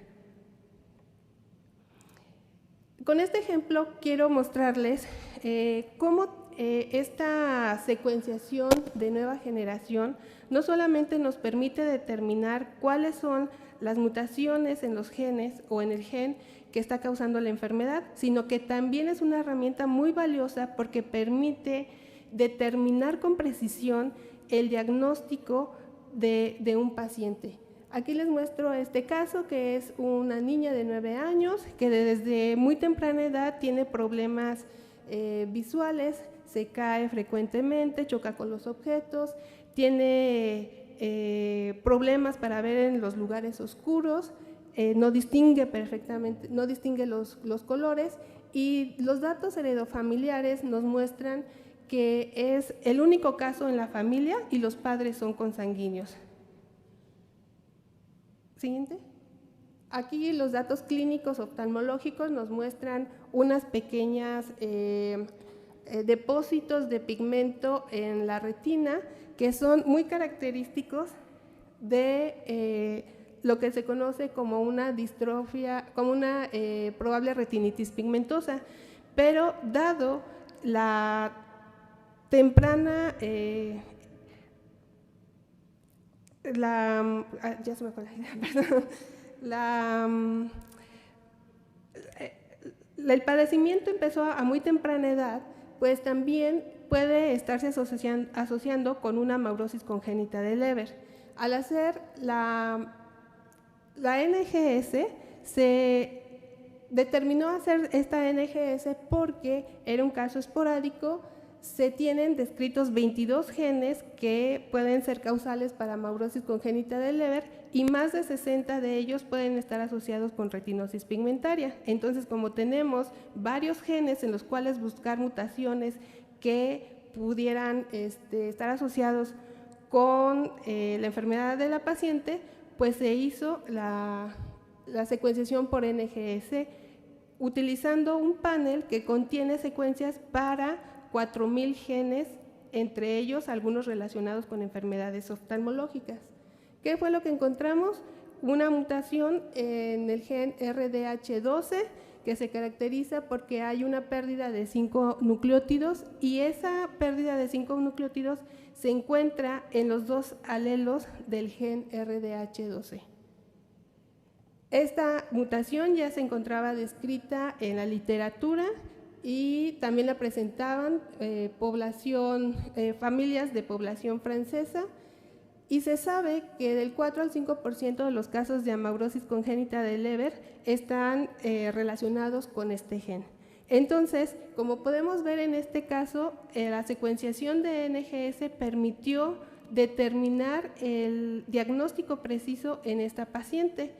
Con este ejemplo quiero mostrarles cómo esta secuenciación de nueva generación no solamente nos permite determinar cuáles son las mutaciones en los genes o en el gen que está causando la enfermedad, sino que también es una herramienta muy valiosa porque permite determinar con precisión el diagnóstico de un paciente. Aquí les muestro este caso, que es una niña de 9 años que desde muy temprana edad tiene problemas visuales, se cae frecuentemente, choca con los objetos, tiene problemas para ver en los lugares oscuros, no distingue perfectamente, no distingue los colores, y los datos heredofamiliares nos muestran que es el único caso en la familia y los padres son consanguíneos. Siguiente. Aquí los datos clínicos oftalmológicos nos muestran unas pequeñas depósitos de pigmento en la retina que son muy característicos de lo que se conoce como una distrofia, como una probable retinitis pigmentosa, pero dado la temprana ya se me fue la idea, perdón. El padecimiento empezó a muy temprana edad, pues también puede estarse asociando con una amaurosis congénita de Leber. Al hacer la NGS, se determinó hacer esta NGS porque era un caso esporádico. Se tienen descritos 22 genes que pueden ser causales para amaurosis congénita de Leber y más de 60 de ellos pueden estar asociados con retinosis pigmentaria. Entonces, como tenemos varios genes en los cuales buscar mutaciones que pudieran estar asociados con la enfermedad de la paciente, pues se hizo la secuenciación por NGS utilizando un panel que contiene secuencias para 4,000 genes, entre ellos algunos relacionados con enfermedades oftalmológicas. ¿Qué fue lo que encontramos? Una mutación en el gen RDH12 que se caracteriza porque hay una pérdida de 5 nucleótidos y esa pérdida de 5 nucleótidos se encuentra en los 2 alelos del gen RDH12. Esta mutación ya se encontraba descrita en la literatura y también la presentaban familias de población francesa, y se sabe que del 4 al 5% de los casos de amaurosis congénita de Leber están relacionados con este gen. Entonces, como podemos ver en este caso, la secuenciación de NGS permitió determinar el diagnóstico preciso en esta paciente.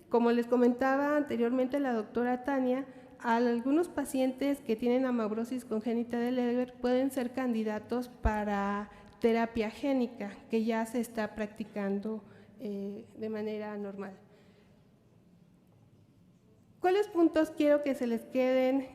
Como les comentaba anteriormente la doctora Tania, algunos pacientes que tienen amaurosis congénita de Leber pueden ser candidatos para terapia génica, que ya se está practicando de manera normal. ¿Cuáles puntos quiero que se les queden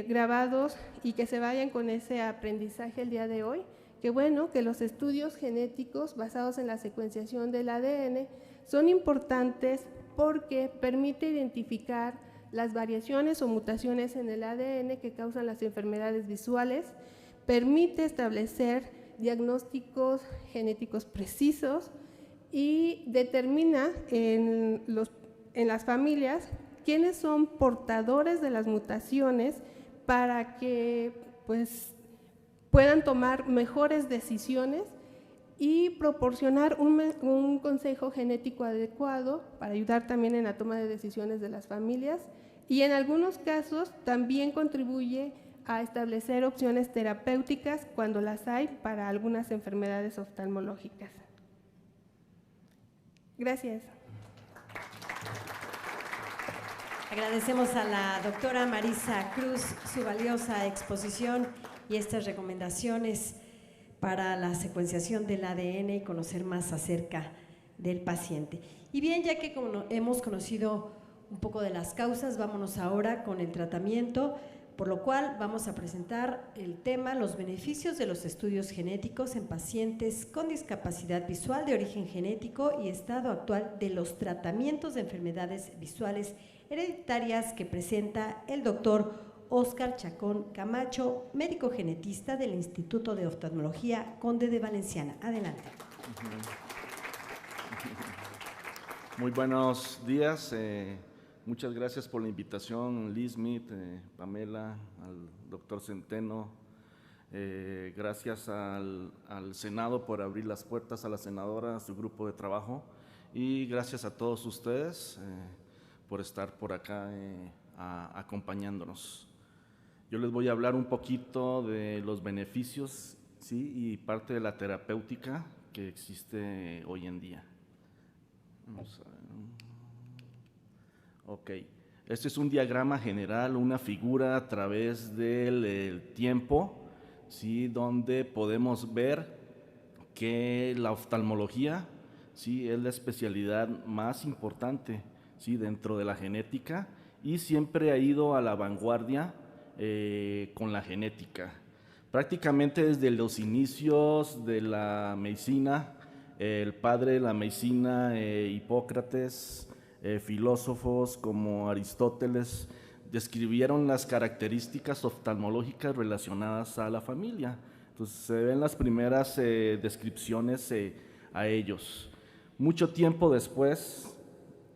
grabados y que se vayan con ese aprendizaje el día de hoy? Que bueno, que los estudios genéticos basados en la secuenciación del ADN son importantes porque permite identificar las variaciones o mutaciones en el ADN que causan las enfermedades visuales, permite establecer diagnósticos genéticos precisos y determina en las familias quiénes son portadores de las mutaciones para que pues, puedan tomar mejores decisiones y proporcionar un consejo genético adecuado para ayudar también en la toma de decisiones de las familias, y en algunos casos también contribuye a establecer opciones terapéuticas cuando las hay para algunas enfermedades oftalmológicas. Gracias. Agradecemos a la doctora Marisa Cruz su valiosa exposición y estas recomendaciones para la secuenciación del ADN y conocer más acerca del paciente. Y bien, ya que hemos conocido un poco de las causas, vámonos ahora con el tratamiento por lo cual vamos a presentar el tema los beneficios de los estudios genéticos en pacientes con discapacidad visual de origen genético y estado actual de los tratamientos de enfermedades visuales hereditarias que presenta el doctor Óscar Chacón Camacho, médico genetista del Instituto de Oftalmología Conde de Valenciana. Adelante. Muy buenos días. Muchas gracias por la invitación, Liz Smith, Pamela, al doctor Centeno. Gracias al Senado por abrir las puertas, a la senadora, a su grupo de trabajo, y gracias a todos ustedes por estar por acá acompañándonos. Yo les voy a hablar un poquito de los beneficios, ¿sí?, y parte de la terapéutica que existe hoy en día. Vamos a ver. Ok, este es un diagrama general, una figura a través del tiempo, ¿sí?, donde podemos ver que la oftalmología, ¿sí?, es la especialidad más importante, ¿sí?, dentro de la genética, y siempre ha ido a la vanguardia con la genética. Prácticamente desde los inicios de la medicina, el padre de la medicina, Hipócrates, filósofos como Aristóteles, describieron las características oftalmológicas relacionadas a la familia. Entonces se ven las primeras descripciones a ellos. Mucho tiempo después,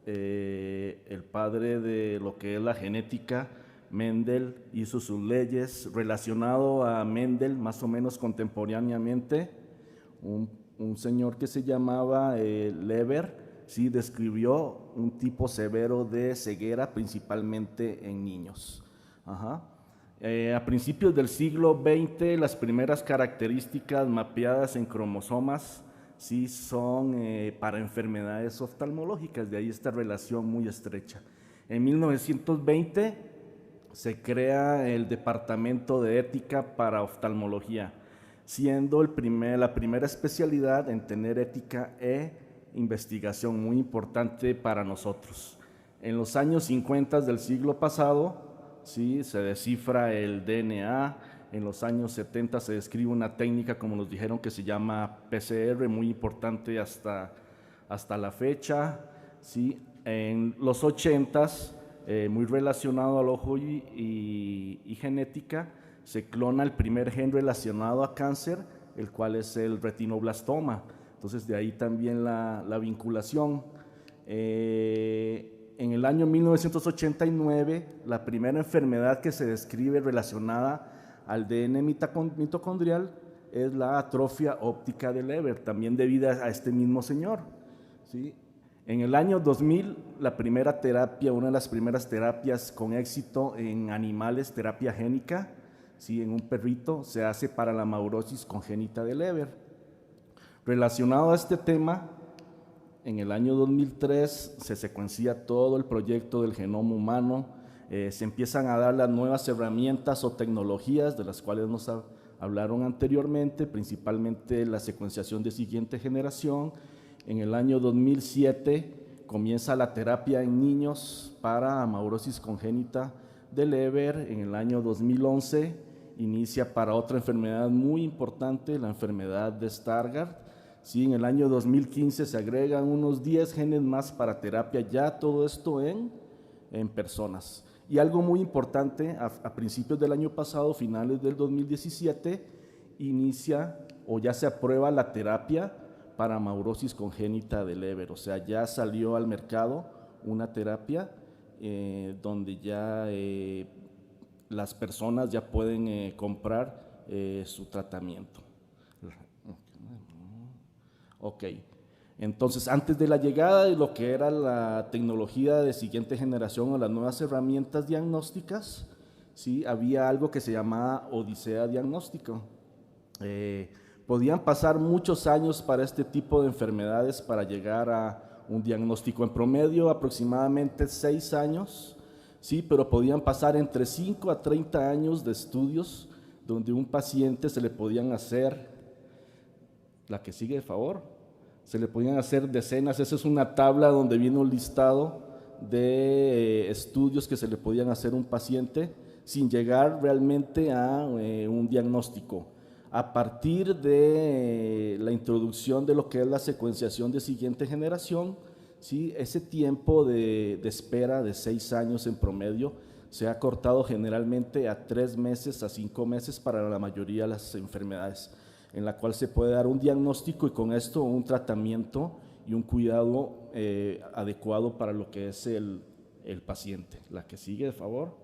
el padre de lo que es la genética, Mendel, hizo sus leyes. Relacionado a Mendel, más o menos contemporáneamente, un señor que se llamaba Leber, sí, describió un tipo severo de ceguera, principalmente en niños. A principios del siglo XX, las primeras características mapeadas en cromosomas, sí, son para enfermedades oftalmológicas, de ahí esta relación muy estrecha. En 1920 se crea el Departamento de Ética para Oftalmología, siendo la primera especialidad en tener ética investigación muy importante para nosotros. En los años 50 del siglo pasado, ¿sí?, se descifra el DNA. En los años 70 se describe una técnica, como nos dijeron, que se llama PCR, muy importante hasta la fecha, ¿sí? En los 80s, muy relacionado al ojo y genética, se clona el primer gen relacionado a cáncer, el cual es el retinoblastoma. Entonces, de ahí también la vinculación. En el año 1989, la primera enfermedad que se describe relacionada al DNA mitocondrial es la atrofia óptica de Leber, también debida a este mismo señor, ¿sí? En el año 2000, la primera terapia, una de las primeras terapias con éxito en animales, terapia génica, ¿sí?, en un perrito, se hace para la maurosis congénita de Leber. Relacionado a este tema, en el año 2003 se secuencia todo el proyecto del genoma humano, se empiezan a dar las nuevas herramientas o tecnologías de las cuales nos hablaron anteriormente, principalmente la secuenciación de siguiente generación. En el año 2007 comienza la terapia en niños para amaurosis congénita de Leber. En el año 2011 inicia para otra enfermedad muy importante, la enfermedad de Stargardt. Sí, en el año 2015 se agregan unos 10 genes más para terapia, ya todo esto en personas. Y algo muy importante, a principios del año pasado, finales del 2017, inicia o ya se aprueba la terapia para amaurosis congénita de Leber, o sea, ya salió al mercado una terapia donde ya las personas ya pueden comprar su tratamiento. Ok, entonces antes de la llegada de lo que era la tecnología de siguiente generación o las nuevas herramientas diagnósticas, ¿sí?, había algo que se llamaba odisea diagnóstico. Podían pasar muchos años para este tipo de enfermedades para llegar a un diagnóstico. En promedio, aproximadamente 6 años, sí, pero podían pasar entre 5 a 30 años de estudios donde un paciente se le podían hacer, la que sigue, de favor, se le podían hacer decenas. Esa es una tabla donde viene un listado de estudios que se le podían hacer a un paciente, sin llegar realmente a un diagnóstico. A partir de la introducción de lo que es la secuenciación de siguiente generación, ¿sí? Ese tiempo de espera de 6 años en promedio se ha cortado generalmente a 3 meses a 5 meses para la mayoría de las enfermedades, en la cual se puede dar un diagnóstico y con esto un tratamiento y un cuidado adecuado para lo que es el paciente. La que sigue, de favor.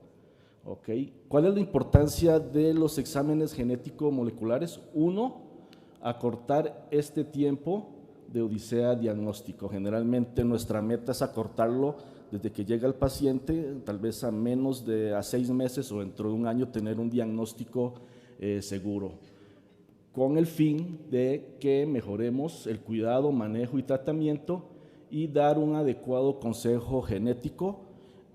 Okay. ¿Cuál es la importancia de los exámenes genético-moleculares? 1, acortar este tiempo de odisea diagnóstico. Generalmente nuestra meta es acortarlo desde que llega el paciente, tal vez a menos de 6 meses o dentro de un año tener un diagnóstico seguro, con el fin de que mejoremos el cuidado, manejo y tratamiento y dar un adecuado consejo genético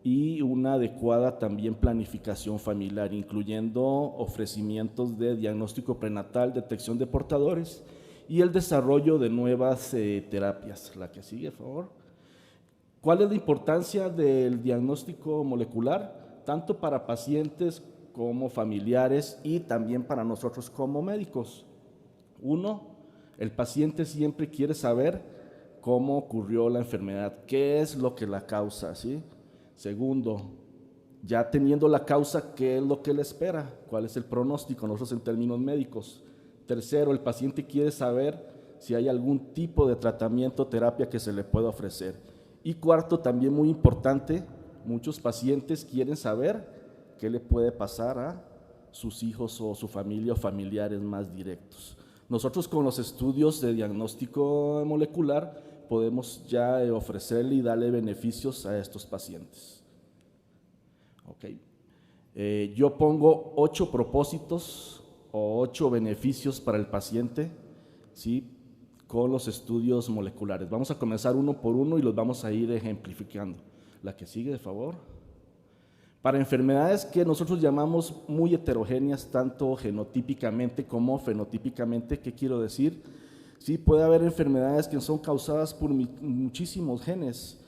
y una adecuada también planificación familiar, incluyendo ofrecimientos de diagnóstico prenatal, detección de portadores y el desarrollo de nuevas terapias. La que sigue, por favor. ¿Cuál es la importancia del diagnóstico molecular? Tanto para pacientes como familiares y también para nosotros como médicos. 1, el paciente siempre quiere saber cómo ocurrió la enfermedad, qué es lo que la causa, ¿sí? Segundo, ya teniendo la causa, ¿qué es lo que le espera? ¿Cuál es el pronóstico? Nosotros en términos médicos. Tercero, el paciente quiere saber si hay algún tipo de tratamiento o terapia que se le pueda ofrecer. Y cuarto, también muy importante, muchos pacientes quieren saber qué le puede pasar a sus hijos o su familia o familiares más directos. Nosotros con los estudios de diagnóstico molecular podemos ya ofrecerle y darle beneficios a estos pacientes. Okay. Yo pongo 8 propósitos o 8 beneficios para el paciente, ¿sí? Con los estudios moleculares. Vamos a comenzar uno por uno y los vamos a ir ejemplificando. La que sigue, de favor. Para enfermedades que nosotros llamamos muy heterogéneas, tanto genotípicamente como fenotípicamente, ¿qué quiero decir? Sí, puede haber enfermedades que son causadas por muchísimos genes.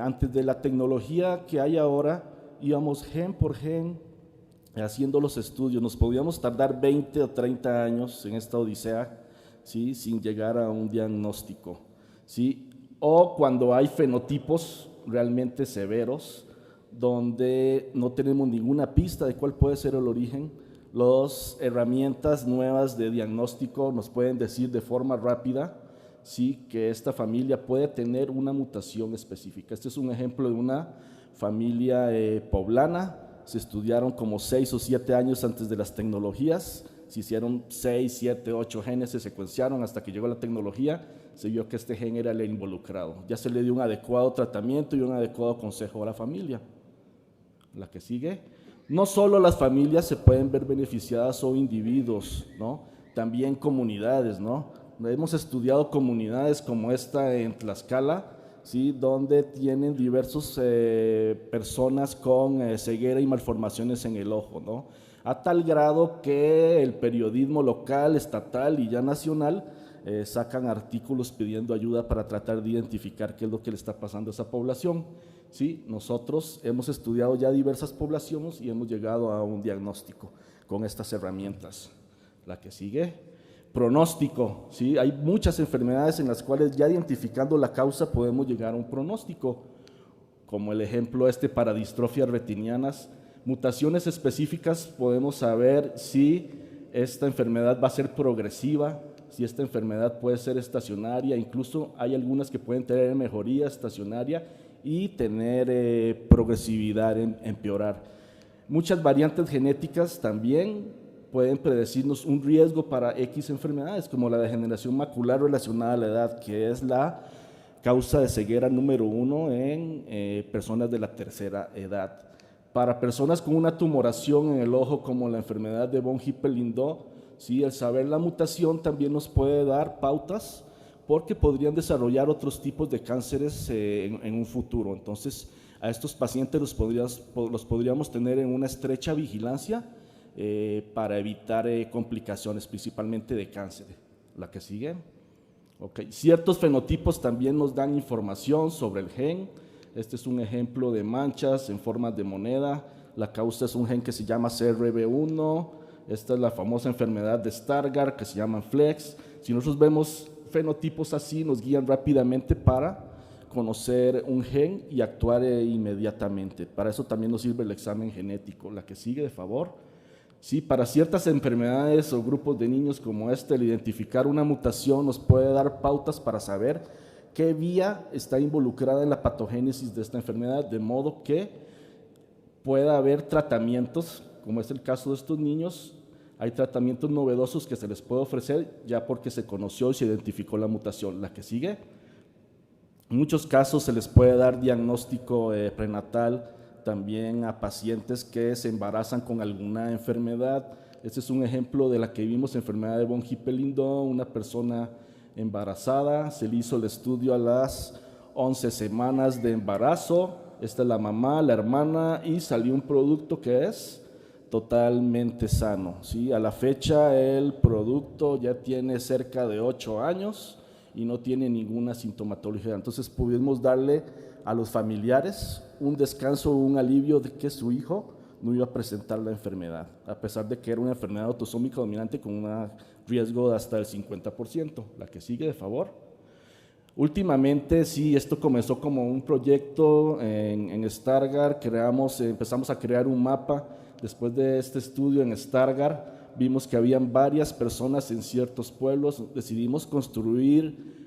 Antes de la tecnología que hay ahora, íbamos gen por gen haciendo los estudios. Nos podíamos tardar 20 o 30 años en esta odisea, ¿sí? Sin llegar a un diagnóstico, ¿sí? O cuando hay fenotipos realmente severos, donde no tenemos ninguna pista de cuál puede ser el origen, las herramientas nuevas de diagnóstico nos pueden decir de forma rápida, ¿sí? Que esta familia puede tener una mutación específica. Este es un ejemplo de una familia poblana. Se estudiaron como 6 o 7 años antes de las tecnologías, se hicieron 6, 7, 8 genes, se secuenciaron hasta que llegó la tecnología, se vio que este gen era el involucrado. Ya se le dio un adecuado tratamiento y un adecuado consejo a la familia. La que sigue. No solo las familias se pueden ver beneficiadas o individuos, ¿no? También comunidades, ¿no? Hemos estudiado comunidades como esta en Tlaxcala, ¿sí? Donde tienen diversas personas con ceguera y malformaciones en el ojo, ¿no? A tal grado que el periodismo local, estatal y ya nacional sacan artículos pidiendo ayuda para tratar de identificar qué es lo que le está pasando a esa población. ¿Sí? Nosotros hemos estudiado ya diversas poblaciones y hemos llegado a un diagnóstico con estas herramientas. La que sigue. Pronóstico, ¿sí? Hay muchas enfermedades en las cuales ya identificando la causa podemos llegar a un pronóstico, como el ejemplo para distrofias retinianas. Mutaciones específicas podemos saber si esta enfermedad va a ser progresiva, si esta enfermedad puede ser estacionaria, incluso hay algunas que pueden tener mejoría estacionaria y tener progresividad en empeorar. Muchas variantes genéticas también pueden predecirnos un riesgo para X enfermedades, como la degeneración macular relacionada a la edad, que es la causa de ceguera número 1 en personas de la tercera edad. Para personas con una tumoración en el ojo, como la enfermedad de von Hippel-Lindau, ¿sí? El saber la mutación también nos puede dar pautas porque podrían desarrollar otros tipos de cánceres en un futuro. Entonces, a estos pacientes los podríamos tener en una estrecha vigilancia para evitar complicaciones, principalmente de cáncer. La que sigue. Okay. Ciertos fenotipos también nos dan información sobre el gen. Este es un ejemplo de manchas en forma de moneda. La causa es un gen que se llama CRB1. Esta es la famosa enfermedad de Stargardt que se llama FLEX. Si nosotros vemos fenotipos así, nos guían rápidamente para conocer un gen y actuar inmediatamente. Para eso también nos sirve el examen genético. La que sigue, de favor. Sí, para ciertas enfermedades o grupos de niños como este, el identificar una mutación nos puede dar pautas para saber qué vía está involucrada en la patogénesis de esta enfermedad, de modo que pueda haber tratamientos, como es el caso de estos niños. Hay tratamientos novedosos que se les puede ofrecer ya porque se conoció y se identificó la mutación. La que sigue. En muchos casos se les puede dar diagnóstico prenatal también a pacientes que se embarazan con alguna enfermedad. Este es un ejemplo de la que vimos, enfermedad de von Hippel-Lindau, una persona embarazada, se le hizo el estudio a las 11 semanas de embarazo. Esta es la mamá, la hermana, y salió un producto que es totalmente sano, ¿sí? A la fecha el producto ya tiene cerca de 8 años y no tiene ninguna sintomatología. Entonces pudimos darle a los familiares un descanso, un alivio de que su hijo no iba a presentar la enfermedad, a pesar de que era una enfermedad autosómica dominante con un riesgo de hasta el 50%. La que sigue, de favor. Últimamente, sí, esto comenzó como un proyecto en Stargardt. Empezamos a crear un mapa. Después de este estudio en Stargardt, vimos que habían varias personas en ciertos pueblos. Decidimos construir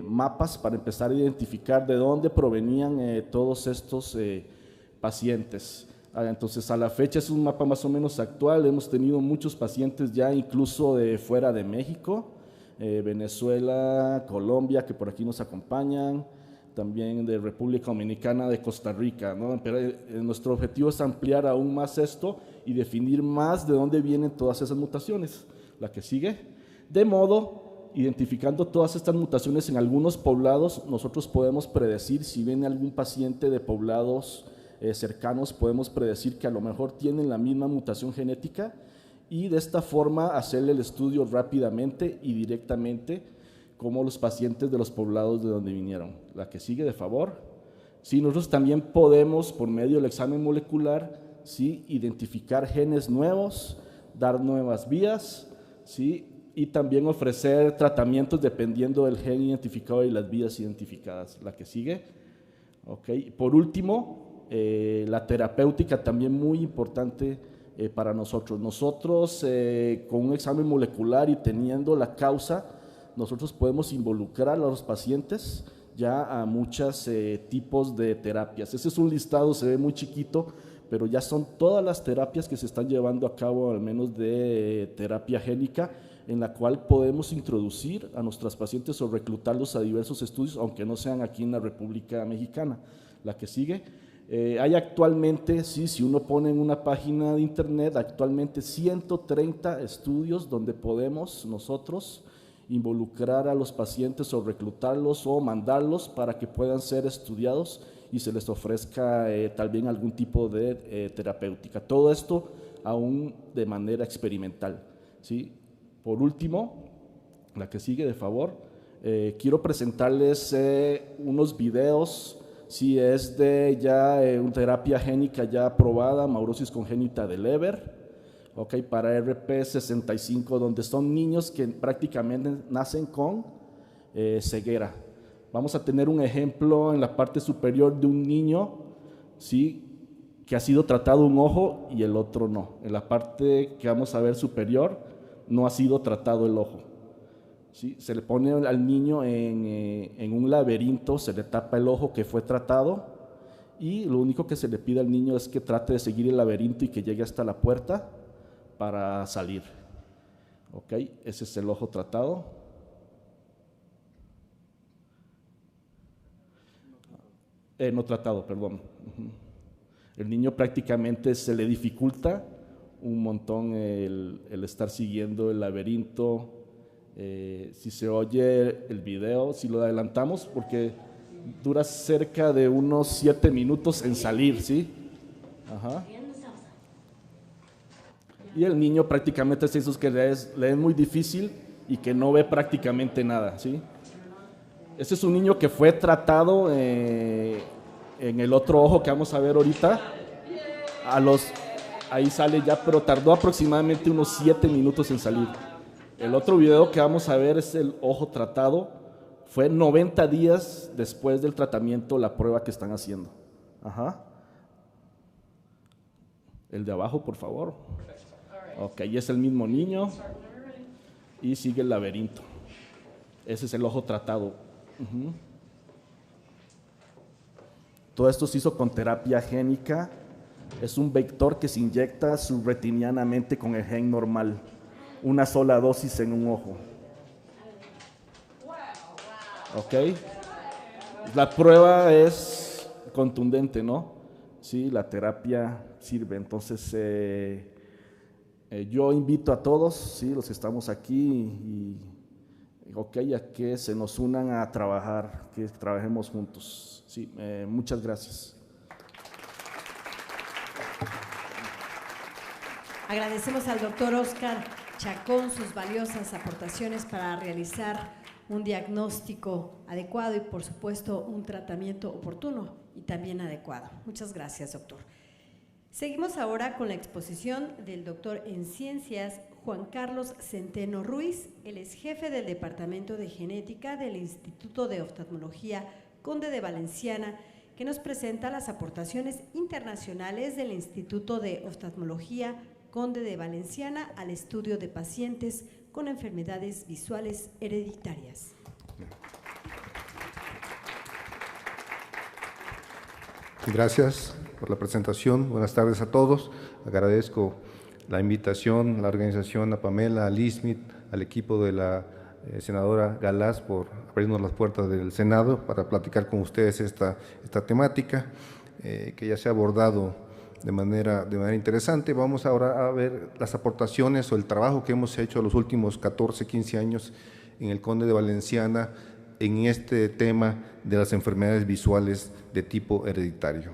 mapas para empezar a identificar de dónde provenían todos estos pacientes. Entonces, a la fecha es un mapa más o menos actual. Hemos tenido muchos pacientes ya incluso de fuera de México, Venezuela, Colombia, que por aquí nos acompañan, también de República Dominicana, de Costa Rica, ¿no? Pero nuestro objetivo es ampliar aún más esto y definir más de dónde vienen todas esas mutaciones. La que sigue. De modo, identificando todas estas mutaciones en algunos poblados, nosotros podemos predecir si viene algún paciente de poblados cercanos, podemos predecir que a lo mejor tienen la misma mutación genética y de esta forma hacerle el estudio rápidamente y directamente como los pacientes de los poblados de donde vinieron. La que sigue, de favor. Sí, nosotros también podemos, por medio del examen molecular, sí, identificar genes nuevos, dar nuevas vías, sí, y también ofrecer tratamientos dependiendo del gen identificado y las vías identificadas. La que sigue. Okay. Por último, la terapéutica también muy importante para nosotros. Nosotros con un examen molecular y teniendo la causa, nosotros podemos involucrar a los pacientes ya a muchos tipos de terapias. Ese es un listado, se ve muy chiquito, pero ya son todas las terapias que se están llevando a cabo, al menos de terapia génica, en la cual podemos introducir a nuestros pacientes o reclutarlos a diversos estudios, aunque no sean aquí en la República Mexicana. La que sigue. Hay actualmente, sí, si uno pone en una página de internet, actualmente 130 estudios donde podemos nosotros involucrar a los pacientes o reclutarlos o mandarlos para que puedan ser estudiados y se les ofrezca también algún tipo de terapéutica. Todo esto aún de manera experimental, ¿sí? Por último, la que sigue, de favor, quiero presentarles unos videos. Sí, es de ya una terapia génica ya aprobada, maurosis congénita de Leber, okay, para RP65, donde son niños que prácticamente nacen con ceguera. Vamos a tener un ejemplo en la parte superior de un niño, sí, que ha sido tratado un ojo y el otro no. En la parte que vamos a ver superior no ha sido tratado el ojo. ¿Sí? Se le pone al niño en un laberinto, se le tapa el ojo que fue tratado y lo único que se le pide al niño es que trate de seguir el laberinto y que llegue hasta la puerta para salir. Ok, ese es el ojo tratado. No tratado, perdón. El niño prácticamente se le dificulta un montón el estar siguiendo el laberinto. Si se oye el video, si lo adelantamos, porque dura cerca de unos 7 minutos en salir, ¿sí? Ajá. Y el niño prácticamente es esos que le es muy difícil y que no ve prácticamente nada, ¿sí? Este es un niño que fue tratado en el otro ojo que vamos a ver ahorita. Ahí sale ya, pero tardó aproximadamente unos 7 minutos en salir. El otro video que vamos a ver es el ojo tratado. Fue 90 días después del tratamiento la prueba que están haciendo. Ajá. El de abajo, por favor. Ok, ahí es el mismo niño. Y sigue el laberinto. Ese es el ojo tratado. Todo esto se hizo con terapia génica. Es un vector que se inyecta subretinianamente con el gen normal. Una sola dosis en un ojo. ¿Ok? La prueba es contundente, ¿no? Sí, la terapia sirve. Entonces, yo invito a todos, sí, los que estamos aquí, a que se nos unan a trabajar, que trabajemos juntos. Sí, muchas gracias. Agradecemos al doctor Óscar Chacón sus valiosas aportaciones para realizar un diagnóstico adecuado y, por supuesto, un tratamiento oportuno y también adecuado. Muchas gracias, doctor. Seguimos ahora con la exposición del doctor en ciencias Juan Carlos Centeno Ruiz. Él es jefe del Departamento de Genética del Instituto de Oftalmología Conde de Valenciana, que nos presenta las aportaciones internacionales del Instituto de Oftalmología Conde de Valenciana al estudio de pacientes con enfermedades visuales hereditarias. Gracias por la presentación. Buenas tardes a todos. Agradezco la invitación, a la organización, a Pamela, a Lismit, al equipo de la senadora Galás por abrirnos las puertas del Senado para platicar con ustedes esta temática que ya se ha abordado de manera interesante. Vamos ahora a ver las aportaciones o el trabajo que hemos hecho los últimos 14, 15 años en el Conde de Valenciana en este tema de las enfermedades visuales de tipo hereditario.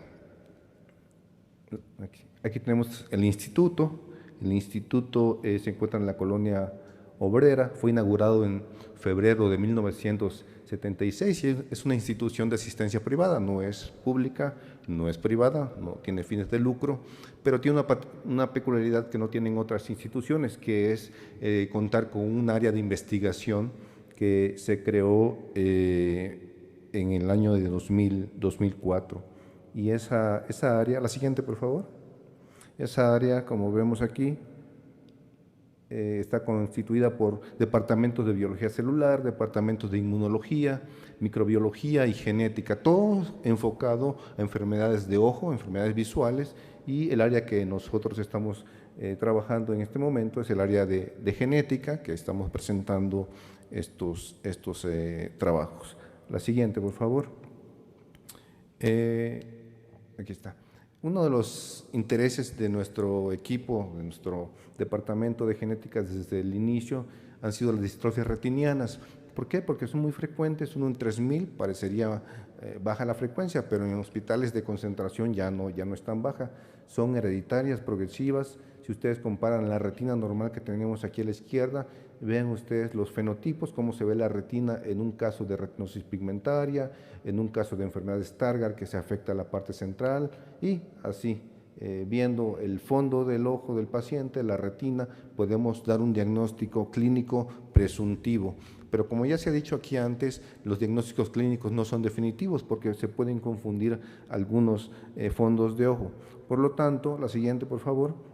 Aquí tenemos el instituto. El instituto se encuentra en la colonia obrera, fue inaugurado en febrero de 1976 y es una institución de asistencia privada, no es pública, no es privada, no tiene fines de lucro, pero tiene una peculiaridad que no tienen otras instituciones, que es contar con un área de investigación que se creó en el año de 2004. Y esa área, la siguiente por favor, esa área, como vemos aquí, está constituida por departamentos de biología celular, departamentos de inmunología, microbiología y genética, todo enfocado a enfermedades de ojo, enfermedades visuales, y el área que nosotros estamos trabajando en este momento es el área de genética, que estamos presentando estos trabajos. La siguiente, por favor. Aquí está. Uno de los intereses de nuestro equipo, de nuestro departamento de genética desde el inicio, han sido las distrofias retinianas. ¿Por qué? Porque son muy frecuentes, uno en 3.000, parecería baja la frecuencia, pero en hospitales de concentración ya no es tan baja. Son hereditarias, progresivas. Si ustedes comparan la retina normal que tenemos aquí a la izquierda, vean ustedes los fenotipos, cómo se ve la retina en un caso de retinosis pigmentaria, en un caso de enfermedad de Stargardt que se afecta a la parte central, y así, viendo el fondo del ojo del paciente, la retina, podemos dar un diagnóstico clínico presuntivo. Pero como ya se ha dicho aquí antes, los diagnósticos clínicos no son definitivos porque se pueden confundir algunos fondos de ojo. Por lo tanto, la siguiente, por favor.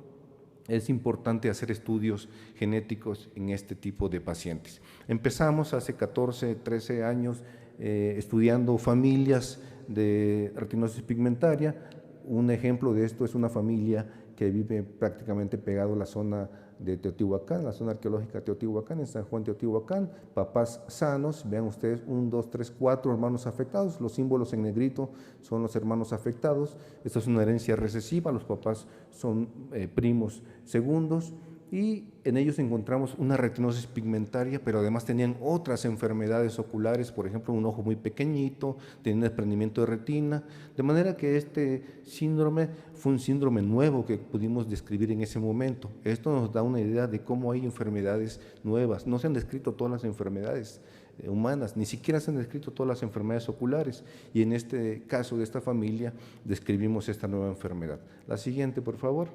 Es importante hacer estudios genéticos en este tipo de pacientes. Empezamos hace 14, 13 años estudiando familias de retinosis pigmentaria. Un ejemplo de esto es una familia que vive prácticamente pegado a la zona de Teotihuacán, la zona arqueológica de Teotihuacán, en San Juan Teotihuacán, papás sanos, vean ustedes 1, 2, 3, 4 hermanos afectados, los símbolos en negrito son los hermanos afectados, esto es una herencia recesiva, los papás son primos segundos, y en ellos encontramos una retinosis pigmentaria, pero además tenían otras enfermedades oculares, por ejemplo, un ojo muy pequeñito, tenían desprendimiento de retina, de manera que este síndrome fue un síndrome nuevo que pudimos describir en ese momento. Esto nos da una idea de cómo hay enfermedades nuevas. No se han descrito todas las enfermedades humanas, ni siquiera se han descrito todas las enfermedades oculares, y en este caso de esta familia describimos esta nueva enfermedad. La siguiente, por favor.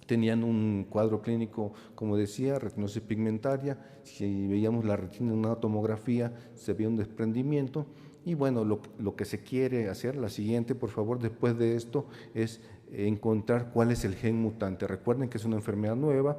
Tenían un cuadro clínico, como decía, retinosis pigmentaria. Si veíamos la retina en una tomografía, se veía un desprendimiento. Y bueno, lo que se quiere hacer, la siguiente, por favor, después de esto, es encontrar cuál es el gen mutante. Recuerden que es una enfermedad nueva,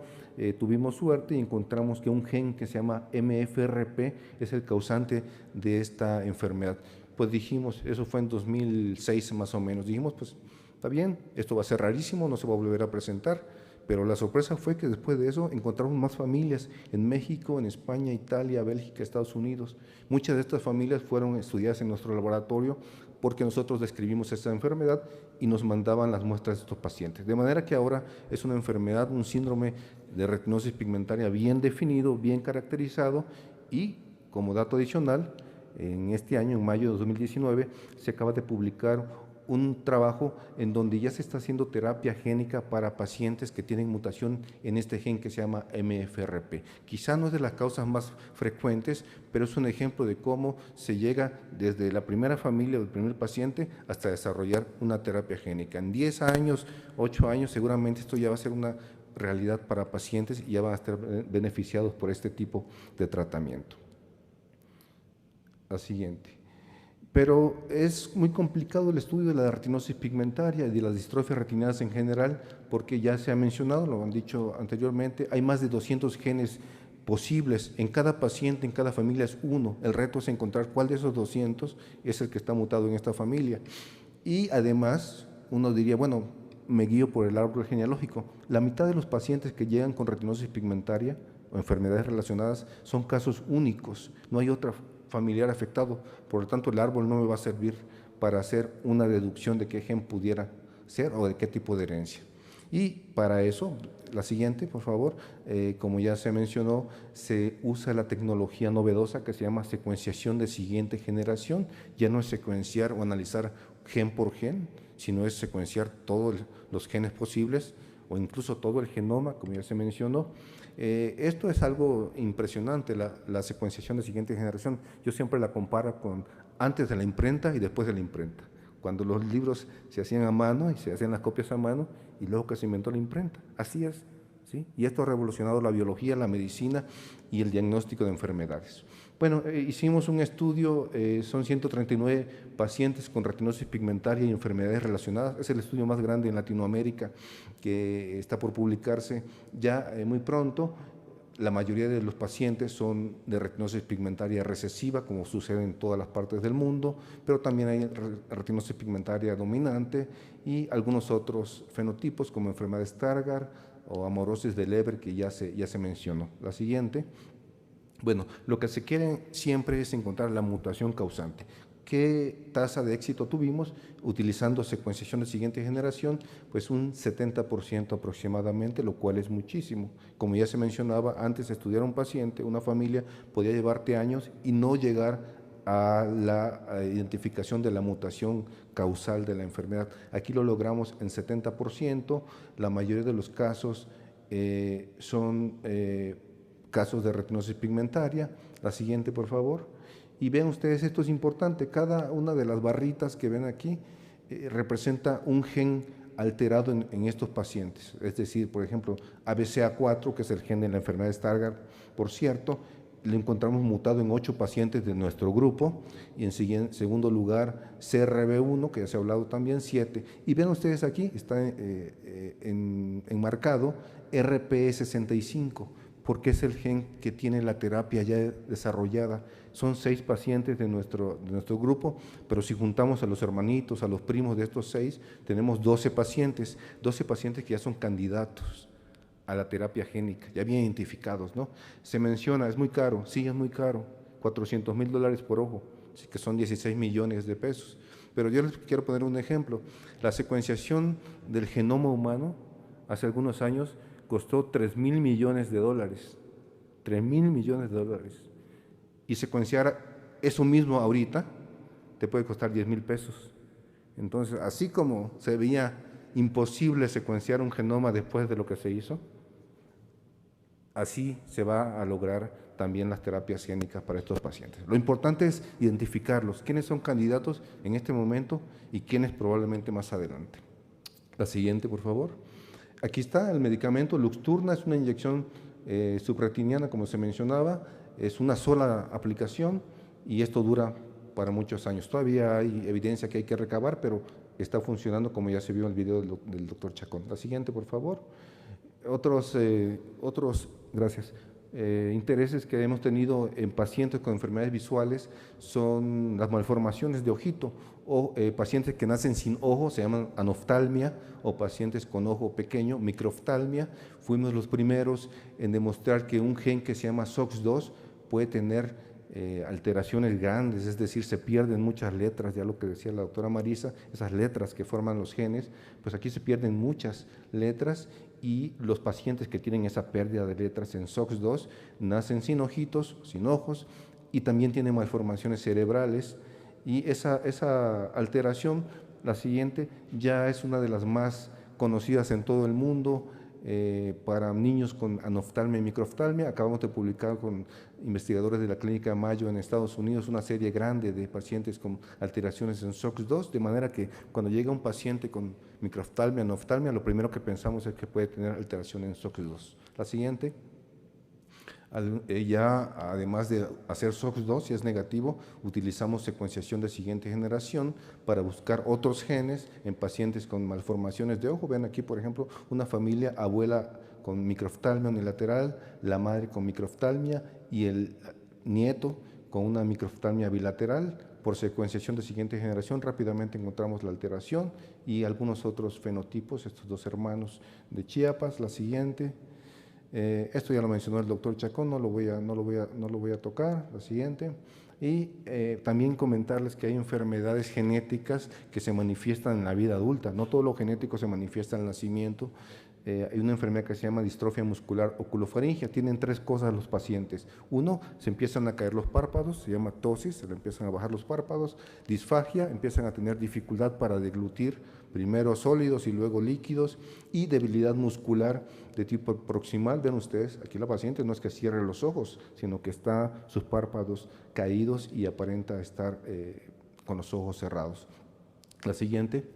tuvimos suerte y encontramos que un gen que se llama MFRP es el causante de esta enfermedad. Pues dijimos, eso fue en 2006 más o menos, dijimos, pues está bien, esto va a ser rarísimo, no se va a volver a presentar, pero la sorpresa fue que después de eso encontramos más familias en México, en España, Italia, Bélgica, Estados Unidos. Muchas de estas familias fueron estudiadas en nuestro laboratorio porque nosotros describimos esta enfermedad y nos mandaban las muestras de estos pacientes. De manera que ahora es una enfermedad, un síndrome de retinosis pigmentaria bien definido, bien caracterizado, y como dato adicional, en este año, en mayo de 2019, se acaba de publicar un trabajo en donde ya se está haciendo terapia génica para pacientes que tienen mutación en este gen que se llama MFRP. Quizá no es de las causas más frecuentes, pero es un ejemplo de cómo se llega desde la primera familia del primer paciente hasta desarrollar una terapia génica. En 10 años, 8 años, seguramente esto ya va a ser una realidad para pacientes y ya van a estar beneficiados por este tipo de tratamiento. La siguiente. Pero es muy complicado el estudio de la retinosis pigmentaria y de las distrofias retinianas en general, porque ya se ha mencionado, lo han dicho anteriormente, hay más de 200 genes posibles. En cada paciente, en cada familia es uno. El reto es encontrar cuál de esos 200 es el que está mutado en esta familia. Y además, uno diría, bueno, me guío por el árbol genealógico. La mitad de los pacientes que llegan con retinosis pigmentaria o enfermedades relacionadas son casos únicos, no hay otra familiar afectado, por lo tanto el árbol no me va a servir para hacer una deducción de qué gen pudiera ser o de qué tipo de herencia. Y para eso, la siguiente, por favor, como ya se mencionó, se usa la tecnología novedosa que se llama secuenciación de siguiente generación. Ya no es secuenciar o analizar gen por gen, sino es secuenciar todos los genes posibles o incluso todo el genoma, como ya se mencionó. Esto es algo impresionante, la secuenciación de siguiente generación. Yo siempre la comparo con antes de la imprenta y después de la imprenta. Cuando los libros se hacían a mano y se hacían las copias a mano y luego que se inventó la imprenta. Así es, ¿sí? Y esto ha revolucionado la biología, la medicina y el diagnóstico de enfermedades. Bueno, hicimos un estudio, son 139 pacientes con retinosis pigmentaria y enfermedades relacionadas. Es el estudio más grande en Latinoamérica que está por publicarse ya muy pronto. La mayoría de los pacientes son de retinosis pigmentaria recesiva, como sucede en todas las partes del mundo, pero también hay retinosis pigmentaria dominante y algunos otros fenotipos como enfermedad de Stargardt o amaurosis de Leber, que ya se mencionó. La siguiente. Bueno, lo que se quiere siempre es encontrar la mutación causante. ¿Qué tasa de éxito tuvimos utilizando secuenciación de siguiente generación? Pues un 70% aproximadamente, lo cual es muchísimo. Como ya se mencionaba, antes de estudiar un paciente, una familia podía llevarte años y no llegar a la identificación de la mutación causal de la enfermedad. Aquí lo logramos en 70%, la mayoría de los casos son casos de retinosis pigmentaria. La siguiente, por favor. Y vean ustedes, esto es importante, cada una de las barritas que ven aquí representa un gen alterado en estos pacientes. Es decir, por ejemplo, ABCA4, que es el gen de la enfermedad de Stargardt, por cierto, lo encontramos mutado en 8 pacientes de nuestro grupo, y en segundo lugar CRB1, que ya se ha hablado también, 7. Y ven ustedes aquí, está enmarcado RPE65, porque es el gen que tiene la terapia ya desarrollada. Son 6 pacientes de nuestro grupo, pero si juntamos a los hermanitos, a los primos de estos 6, tenemos 12 pacientes que ya son candidatos a la terapia génica, ya bien identificados, ¿no? Se menciona, es muy caro, sí, es muy caro, $400,000 por ojo, así que son 16 millones de pesos. Pero yo les quiero poner un ejemplo. La secuenciación del genoma humano hace algunos años costó $3,000 millones. $3,000 millones. Y secuenciar eso mismo ahorita te puede costar 10,000 pesos. Entonces, así como se veía imposible secuenciar un genoma después de lo que se hizo, así se va a lograr también las terapias génicas para estos pacientes. Lo importante es identificarlos, quiénes son candidatos en este momento y quiénes probablemente más adelante. La siguiente, por favor. Aquí está el medicamento Luxturna, es una inyección subretiniana, como se mencionaba, es una sola aplicación y esto dura para muchos años. Todavía hay evidencia que hay que recabar, pero está funcionando como ya se vio en el video del doctor Chacón. La siguiente, por favor. Otros intereses que hemos tenido en pacientes con enfermedades visuales son las malformaciones de ojito o pacientes que nacen sin ojo, se llaman anoftalmia, o pacientes con ojo pequeño, microftalmia. Fuimos los primeros en demostrar que un gen que se llama SOX2 puede tener alteraciones grandes, es decir, se pierden muchas letras, ya lo que decía la doctora Marisa, esas letras que forman los genes, pues aquí se pierden muchas letras y los pacientes que tienen esa pérdida de letras en SOX2 nacen sin ojitos, sin ojos y también tienen malformaciones cerebrales y esa alteración, la siguiente, ya es una de las más conocidas en todo el mundo, para niños con anoftalmia y microftalmia. Acabamos de publicar con investigadores de la Clínica Mayo en Estados Unidos una serie grande de pacientes con alteraciones en SOX2, de manera que cuando llega un paciente con microftalmia, anoftalmia, lo primero que pensamos es que puede tener alteración en SOX2. La siguiente. Ya además de hacer SOX2, si es negativo, utilizamos secuenciación de siguiente generación para buscar otros genes en pacientes con malformaciones de ojo. Ven aquí, por ejemplo, una familia, abuela con microftalmia unilateral, la madre con microftalmia y el nieto con una microftalmia bilateral. Por secuenciación de siguiente generación rápidamente encontramos la alteración y algunos otros fenotipos, estos dos hermanos de Chiapas. La siguiente. Esto ya lo mencionó el doctor Chacón, no lo voy a tocar. La siguiente. Y también comentarles que hay enfermedades genéticas que se manifiestan en la vida adulta. No todo lo genético se manifiesta en el nacimiento. Hay una enfermedad que se llama distrofia muscular oculofaringia. Tienen tres cosas los pacientes. Uno, se empiezan a caer los párpados, se llama ptosis, se le empiezan a bajar los párpados. Disfagia, empiezan a tener dificultad para deglutir, primero sólidos y luego líquidos. Y debilidad muscular de tipo proximal. Ven ustedes, aquí la paciente no es que cierre los ojos, sino que está sus párpados caídos y aparenta estar con los ojos cerrados. La siguiente,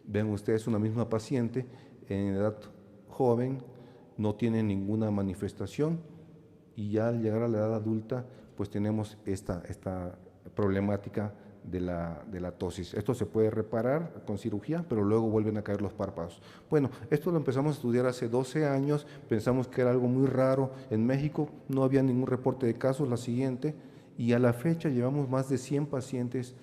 ven ustedes una misma paciente en edad joven, no tiene ninguna manifestación y ya al llegar a la edad adulta pues tenemos esta problemática de la ptosis. Esto se puede reparar con cirugía, pero luego vuelven a caer los párpados. Bueno, esto lo empezamos a estudiar hace 12 años, pensamos que era algo muy raro. En México no había ningún reporte de casos, la siguiente, y a la fecha llevamos más de 100 pacientes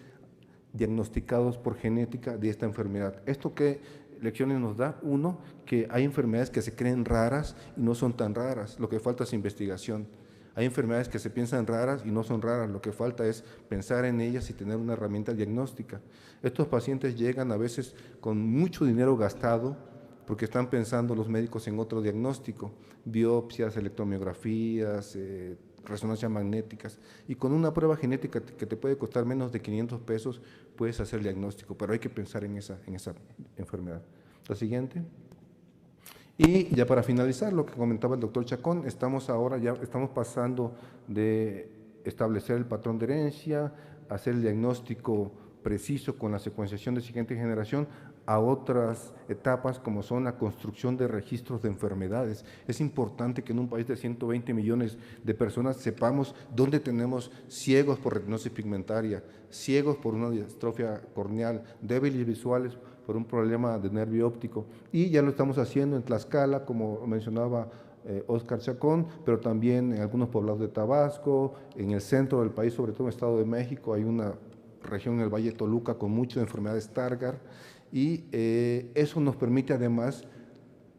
diagnosticados por genética de esta enfermedad. ¿Esto qué lecciones nos da? Uno, que hay enfermedades que se creen raras y no son tan raras, lo que falta es investigación. Hay enfermedades que se piensan raras y no son raras, lo que falta es pensar en ellas y tener una herramienta diagnóstica. Estos pacientes llegan a veces con mucho dinero gastado porque están pensando los médicos en otro diagnóstico, biopsias, electromiografías, resonancias magnéticas, y con una prueba genética que te puede costar menos de 500 pesos puedes hacer el diagnóstico, pero hay que pensar en esa enfermedad. La siguiente. Y ya para finalizar, lo que comentaba el doctor Chacón, estamos pasando de establecer el patrón de herencia, hacer el diagnóstico preciso con la secuenciación de siguiente generación, a otras etapas como son la construcción de registros de enfermedades. Es importante que en un país de 120 millones de personas sepamos dónde tenemos ciegos por retinosis pigmentaria, ciegos por una distrofia corneal, débiles visuales por un problema de nervio óptico, y ya lo estamos haciendo en Tlaxcala, como mencionaba Óscar Chacón, pero también en algunos poblados de Tabasco, en el centro del país, sobre todo en el Estado de México, hay una región en el Valle de Toluca con muchas enfermedades Stargardt, y eso nos permite además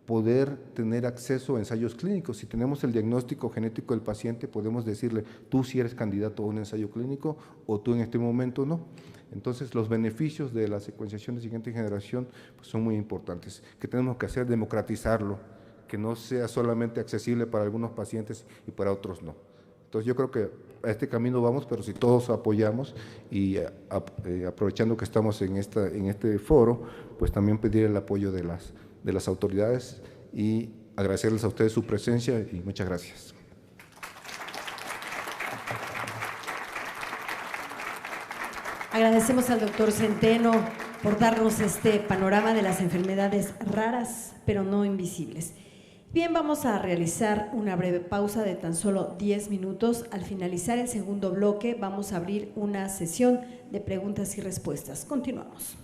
poder tener acceso a ensayos clínicos. Si tenemos el diagnóstico genético del paciente, podemos decirle, tú sí eres candidato a un ensayo clínico o tú en este momento no. Entonces, los beneficios de la secuenciación de siguiente generación pues, son muy importantes. ¿Qué tenemos que hacer? Democratizarlo, que no sea solamente accesible para algunos pacientes y para otros no. Entonces yo creo que a este camino vamos, pero si todos apoyamos y aprovechando que estamos en este foro, pues también pedir el apoyo de las autoridades y agradecerles a ustedes su presencia y muchas gracias. Agradecemos al doctor Centeno por darnos este panorama de las enfermedades raras, pero no invisibles. Bien, vamos a realizar una breve pausa de tan solo 10 minutos. Al finalizar el segundo bloque, vamos a abrir una sesión de preguntas y respuestas. Continuamos.